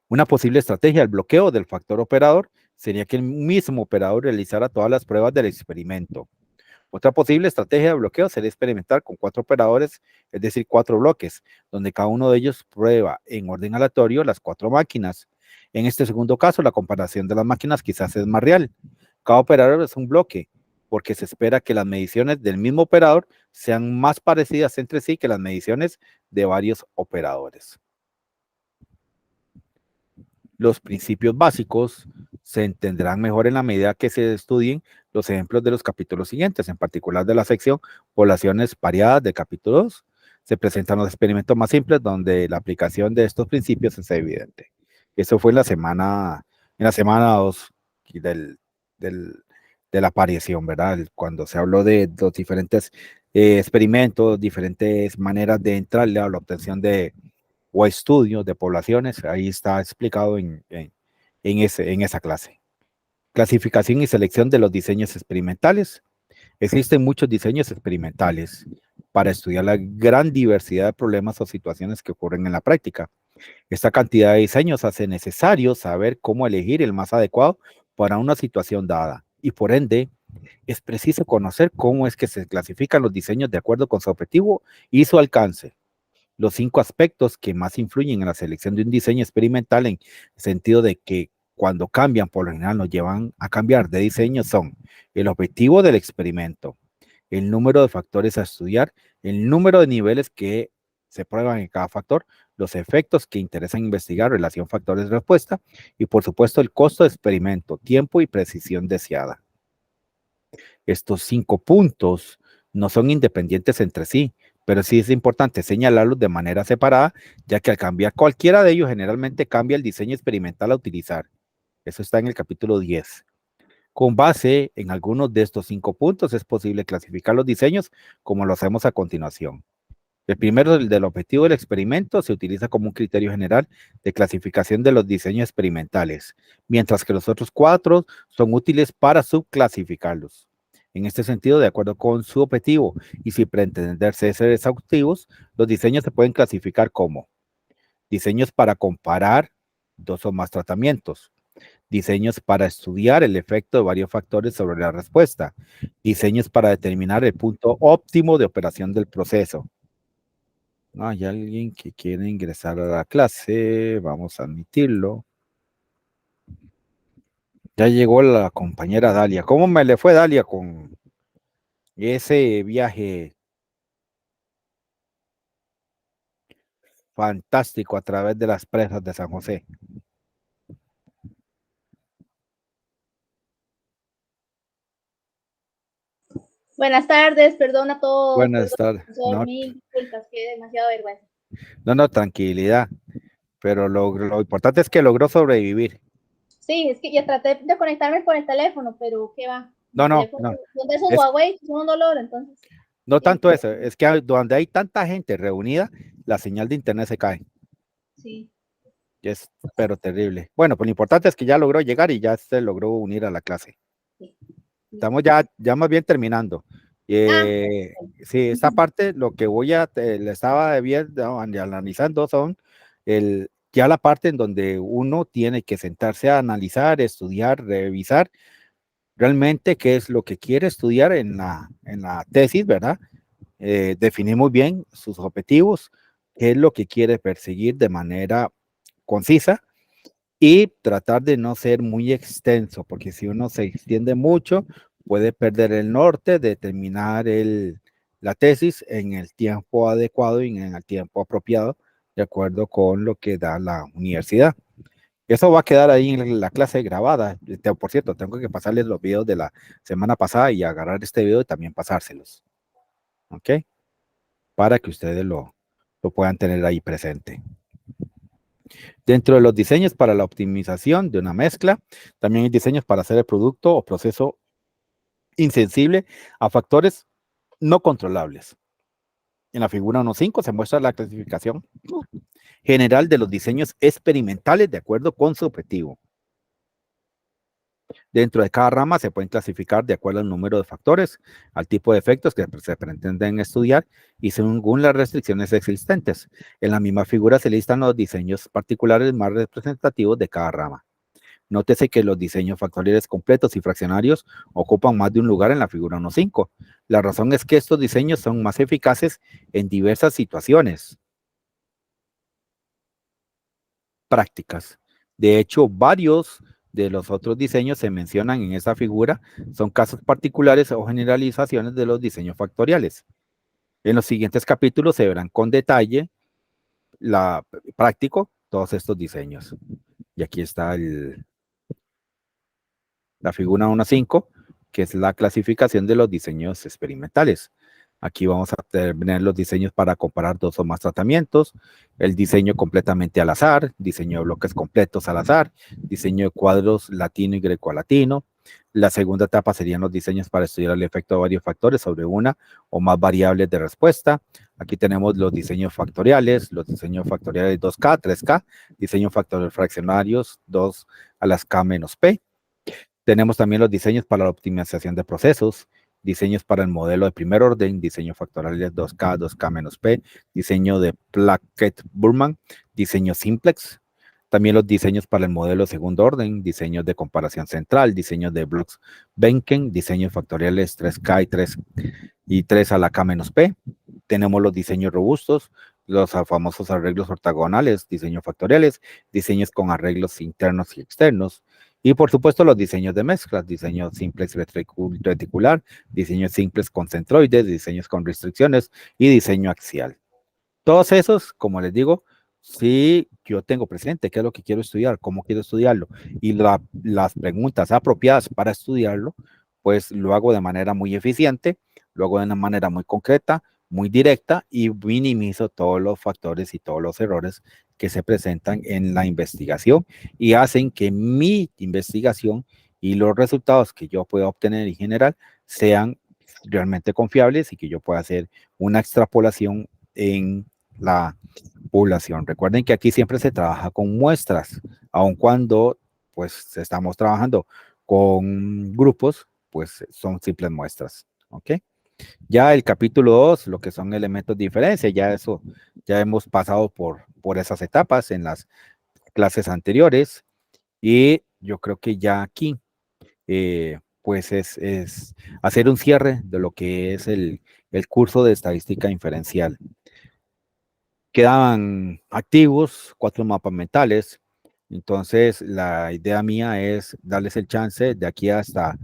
Una posible estrategia del bloqueo del factor operador sería que el mismo operador realizara todas las pruebas del experimento. Otra posible estrategia de bloqueo sería experimentar con 4 operadores, es decir, 4 bloques, donde cada uno de ellos prueba en orden aleatorio las 4 máquinas. En este segundo caso, la comparación de las máquinas quizás es más real. Cada operador es un bloque, porque se espera que las mediciones del mismo operador sean más parecidas entre sí que las mediciones de varios operadores. Los principios básicos se entenderán mejor en la medida que se estudien los ejemplos de los capítulos siguientes, en particular de la sección poblaciones variadas del capítulo 2. Se presentan los experimentos más simples donde la aplicación de estos principios es evidente. Eso fue en la semana 2 de la aparición, ¿verdad? Cuando se habló de los diferentes experimentos, diferentes maneras de entrarle a la obtención de o estudios de poblaciones, ahí está explicado en esa clase. Clasificación y selección de los diseños experimentales. Existen muchos diseños experimentales para estudiar la gran diversidad de problemas o situaciones que ocurren en la práctica. Esta cantidad de diseños hace necesario saber cómo elegir el más adecuado para una situación dada, y por ende es preciso conocer cómo es que se clasifican los diseños de acuerdo con su objetivo y su alcance. Los 5 aspectos que más influyen en la selección de un diseño experimental, en el sentido de que cuando cambian, por lo general nos llevan a cambiar de diseño, son el objetivo del experimento, el número de factores a estudiar, el número de niveles que se prueban en cada factor, los efectos que interesan investigar, relación factores-respuesta, y por supuesto el costo de experimento, tiempo y precisión deseada. Estos 5 puntos no son independientes entre sí, pero sí es importante señalarlos de manera separada, ya que al cambiar cualquiera de ellos generalmente cambia el diseño experimental a utilizar. Eso está en el capítulo 10. Con base en algunos de estos 5 puntos es posible clasificar los diseños como lo hacemos a continuación. El primero, el del objetivo del experimento, se utiliza como un criterio general de clasificación de los diseños experimentales, mientras que los otros 4 son útiles para subclasificarlos. En este sentido, de acuerdo con su objetivo y sin pretenderse ser exhaustivos, los diseños se pueden clasificar como diseños para comparar 2 o más tratamientos, diseños para estudiar el efecto de varios factores sobre la respuesta, diseños para determinar el punto óptimo de operación del proceso. Hay alguien que quiere ingresar a la clase, vamos a admitirlo. Ya llegó la compañera Dalia. ¿Cómo me le fue, Dalia, con ese viaje fantástico a través de las presas de San José? Buenas tardes, perdón a todos. Buenas tardes. No, mil disculpas, que demasiado vergüenza. No, tranquilidad. Pero lo importante es que logró sobrevivir. Sí, es que ya traté de conectarme por el teléfono, pero ¿qué va? No. ¿Dónde es un Huawei? Es un dolor, entonces. No tanto eso, es que donde hay tanta gente reunida, la señal de internet se cae. Sí. Es pero terrible. Bueno, pues lo importante es que ya logró llegar y ya se logró unir a la clase. Sí. Estamos ya más bien terminando. Sí, esta parte, lo que le estaba viendo, analizando son ya la parte en donde uno tiene que sentarse a analizar, estudiar, revisar realmente qué es lo que quiere estudiar en la tesis, ¿verdad? Definir muy bien sus objetivos, qué es lo que quiere perseguir de manera concisa y tratar de no ser muy extenso, porque si uno se extiende mucho, puede perder el norte de terminar la tesis en el tiempo adecuado y en el tiempo apropiado, de acuerdo con lo que da la universidad. Eso va a quedar ahí en la clase grabada. Por cierto, tengo que pasarles los videos de la semana pasada y agarrar este video y también pasárselos. ¿Ok? Para que ustedes lo puedan tener ahí presente. Dentro de los diseños para la optimización de una mezcla, también hay diseños para hacer el producto o proceso insensible a factores no controlables. En la figura 1.5 se muestra la clasificación general de los diseños experimentales de acuerdo con su objetivo. Dentro de cada rama se pueden clasificar de acuerdo al número de factores, al tipo de efectos que se pretenden estudiar y según las restricciones existentes. En la misma figura se listan los diseños particulares más representativos de cada rama. Nótese que los diseños factoriales completos y fraccionarios ocupan más de un lugar en la figura 1.5. La razón es que estos diseños son más eficaces en diversas situaciones prácticas. De hecho, varios de los otros diseños se mencionan en esta figura, son casos particulares o generalizaciones de los diseños factoriales. En los siguientes capítulos se verán con detalle práctico todos estos diseños. Y aquí está la figura 1.5, que es la clasificación de los diseños experimentales. Aquí vamos a tener los diseños para comparar 2 o más tratamientos, el diseño completamente al azar, diseño de bloques completos al azar, diseño de cuadros latino y greco-latino. La segunda etapa serían los diseños para estudiar el efecto de varios factores sobre una o más variables de respuesta. Aquí tenemos los diseños factoriales 2K, 3K, diseños factoriales fraccionarios 2 a las K menos P. Tenemos también los diseños para la optimización de procesos, diseños para el modelo de primer orden, diseño factoriales 2K, 2K menos P, diseño de Plackett-Burman, diseño simplex, también los diseños para el modelo de segundo orden, diseños de comparación central, diseños de Bloch-Benken, diseños factoriales 3K y 3 a la K menos P. Tenemos los diseños robustos, los famosos arreglos ortogonales, diseños factoriales, diseños con arreglos internos y externos. Y por supuesto los diseños de mezclas, diseño simplex reticular, diseños simples con centroides, diseños con restricciones y diseño axial. Todos esos, como les digo, si yo tengo presente qué es lo que quiero estudiar, cómo quiero estudiarlo y las preguntas apropiadas para estudiarlo, pues lo hago de manera muy eficiente, lo hago de una manera muy concreta, muy directa y minimizo todos los factores y todos los errores que se presentan en la investigación y hacen que mi investigación y los resultados que yo pueda obtener en general sean realmente confiables y que yo pueda hacer una extrapolación en la población. Recuerden que aquí siempre se trabaja con muestras, aun cuando pues estamos trabajando con grupos, pues son simples muestras, ¿ok? Ya el capítulo 2, lo que son elementos de diferencia, ya eso, ya hemos pasado por esas etapas en las clases anteriores y yo creo que ya aquí pues es hacer un cierre de lo que es el curso de estadística inferencial. Quedaban activos 4 mapas mentales, entonces la idea mía es darles el chance de aquí hasta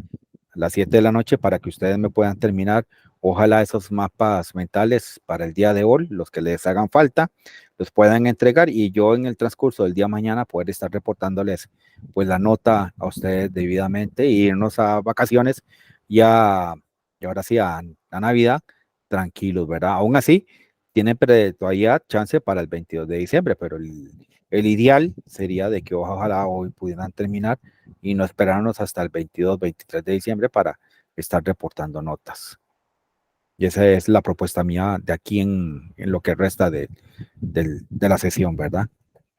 las 7 de la noche para que ustedes me puedan terminar, ojalá esos mapas mentales para el día de hoy, los que les hagan falta, los puedan entregar y yo en el transcurso del día de mañana poder estar reportándoles pues la nota a ustedes debidamente e irnos a vacaciones ya, y ahora sí a Navidad, tranquilos, ¿verdad? Aún así, tienen todavía chance para el 22 de diciembre, pero el ideal sería de que ojalá hoy pudieran terminar y no esperarnos hasta el 22, 23 de diciembre para estar reportando notas. Y esa es la propuesta mía de aquí en lo que resta de la sesión, ¿verdad?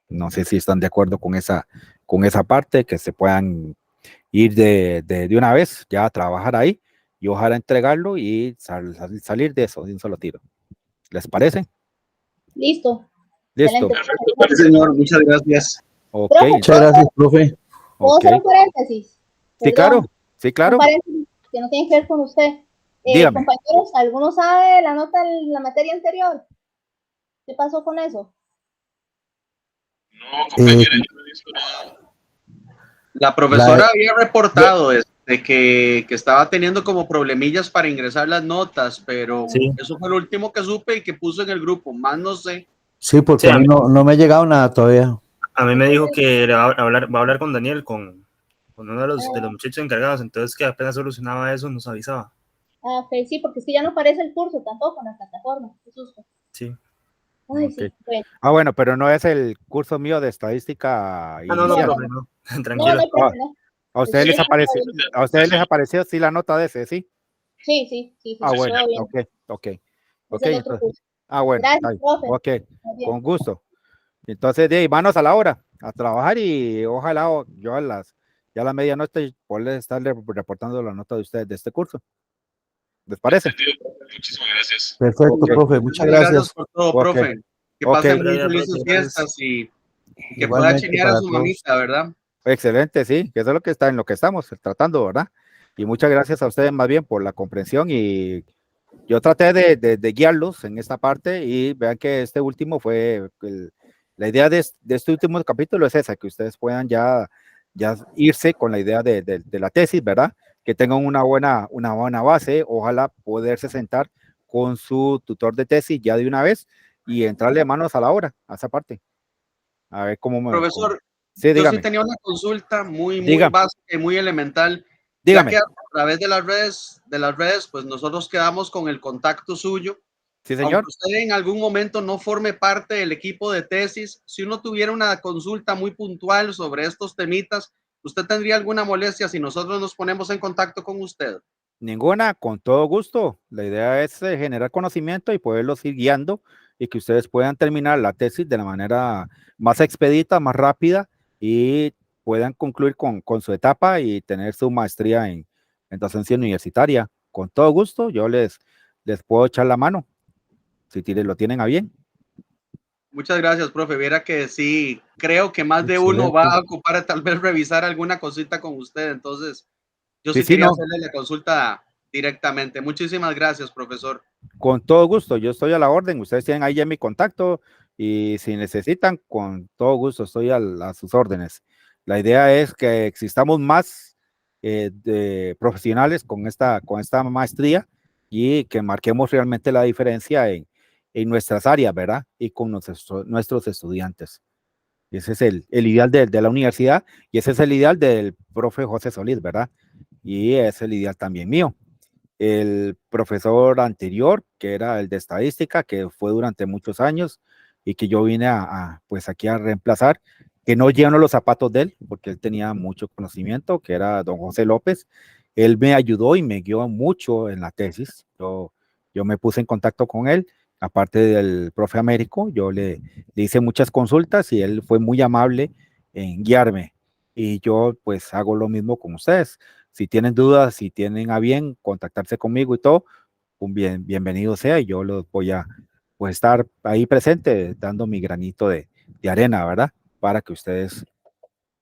No sé si están de acuerdo con esa parte, que se puedan ir de una vez ya a trabajar ahí y ojalá entregarlo y salir de eso de un solo tiro. ¿Les parece? Listo. Listo. Excelente. Señor, muchas gracias. Ok. Profe, Muchas gracias, profe. ¿puedo Ok. hacer un paréntesis? Sí, Perdón, claro. Sí, claro. un paréntesis que no tiene que ver con usted. Dígame. Compañeros, ¿alguno sabe la nota en la materia anterior? ¿Qué pasó con eso? No, compañera, yo no he visto nada. La profesora había reportado que estaba teniendo como problemillas para ingresar las notas, pero Sí. eso fue lo último que supe y que puso en el grupo, más no sé. Sí, porque Sí, a mí no me ha llegado nada todavía. A mí me dijo que va a hablar con Daniel, con uno de los muchachos encargados, entonces que apenas solucionaba eso nos avisaba. Ah, ok, sí, porque es que ya no aparece el curso tampoco en la plataforma. Qué susto. Sí. Ay, Ok. sí, bueno. Bueno, pero no es el curso mío de estadística No, inicial. profe, no. No, Tranquilo. no hay problema. ¿A ustedes Sí, les apareció, sí la nota de ese, sí? sí, Bueno, todo bien. ok. Es el otro Entonces, curso. bueno, Gracias, profe. ok, Muy bien. con gusto. Entonces, de ahí, manos a la hora, a trabajar y ojalá yo ya a la medianoche poderles estarle reportando la nota de ustedes de este curso. ¿Les parece? Entendido, profe. Muchísimas gracias. Perfecto, Ok. profe. Muchas Gracias gracias. por todo, Ok. profe. Que Ok. pasen muy Gracias, felices profe, gracias. fiestas y que pueda Igualmente chinear a para su todos. mamita, ¿verdad? Excelente, sí, que eso es lo que está en lo que estamos tratando, ¿verdad? Y muchas gracias a ustedes más bien por la comprensión y yo traté de guiarlos en esta parte y vean que este último fue, la idea de este último capítulo es esa, que ustedes puedan ya irse con la idea de la tesis, ¿verdad? Que tengan una buena base, ojalá poderse sentar con su tutor de tesis ya de una vez y entrarle manos a la obra, a esa parte. A ver Profesor, Sí, yo sí dígame, tenía una consulta muy dígame, básica y muy elemental, ya que dígame. a través de las redes, pues nosotros quedamos con el contacto suyo. Sí, Aunque señor. usted en algún momento no forme parte del equipo de tesis, si uno tuviera una consulta muy puntual sobre estos temitas, ¿usted tendría alguna molestia si nosotros nos ponemos en contacto con usted? Ninguna, con todo gusto. La idea es generar conocimiento y poderlos ir guiando y que ustedes puedan terminar la tesis de la manera más expedita, más rápida y puedan concluir con su etapa y tener su maestría en docencia universitaria. Con todo gusto, yo les puedo echar la mano si lo tienen a bien. Muchas gracias, profe. Viera que sí, creo que más de uno Excelente. va a ocupar tal vez revisar alguna cosita con usted. Entonces, yo Sí, sí sí, quería no, hacerle la consulta directamente. Muchísimas gracias, profesor. con todo gusto, yo estoy a la orden. Ustedes tienen ahí ya mi contacto y si necesitan, con todo gusto, estoy a sus órdenes. La idea es que existamos más de profesionales con esta maestría y que marquemos realmente la diferencia en nuestras áreas, ¿verdad? Y con nuestros estudiantes. Ese es el ideal de la universidad y ese es el ideal del profe José Solís, ¿verdad? Y es el ideal también mío. El profesor anterior, que era el de estadística, que fue durante muchos años y que yo vine pues aquí a reemplazar, que no lleno los zapatos de él, porque él tenía mucho conocimiento, que era don José López. Él me ayudó y me guió mucho en la tesis. Yo me puse en contacto con él, aparte del profe Américo, yo le hice muchas consultas y él fue muy amable en guiarme. Y yo pues hago lo mismo con ustedes. Si tienen dudas, si tienen a bien contactarse conmigo y todo, bienvenido sea, y yo los voy a pues, estar ahí presente dando mi granito de arena, ¿verdad? Para que ustedes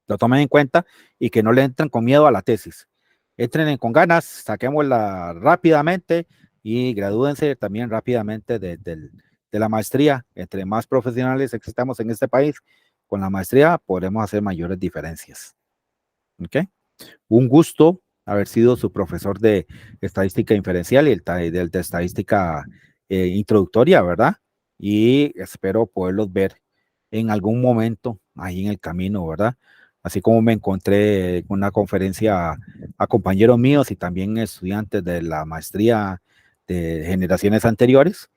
lo tomen en cuenta y que no le entren con miedo a la tesis. Entren con ganas, saquémosla rápidamente y gradúense también rápidamente de la maestría. Entre más profesionales existamos en este país, con la maestría podremos hacer mayores diferencias. ¿Ok? Un gusto haber sido su profesor de estadística inferencial y el de estadística introductoria, ¿verdad? Y espero poderlos ver en algún momento ahí en el camino, ¿verdad? Así como me encontré en una conferencia a compañeros míos y también estudiantes de la maestría de generaciones anteriores,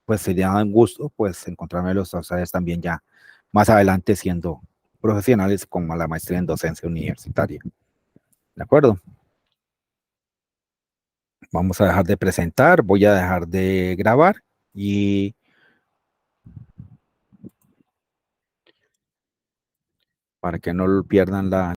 pues sería un gusto pues encontrármelos a ustedes también ya más adelante siendo profesionales con la maestría en docencia universitaria. ¿De acuerdo? Vamos a dejar de presentar, voy a dejar de grabar y para que no pierdan la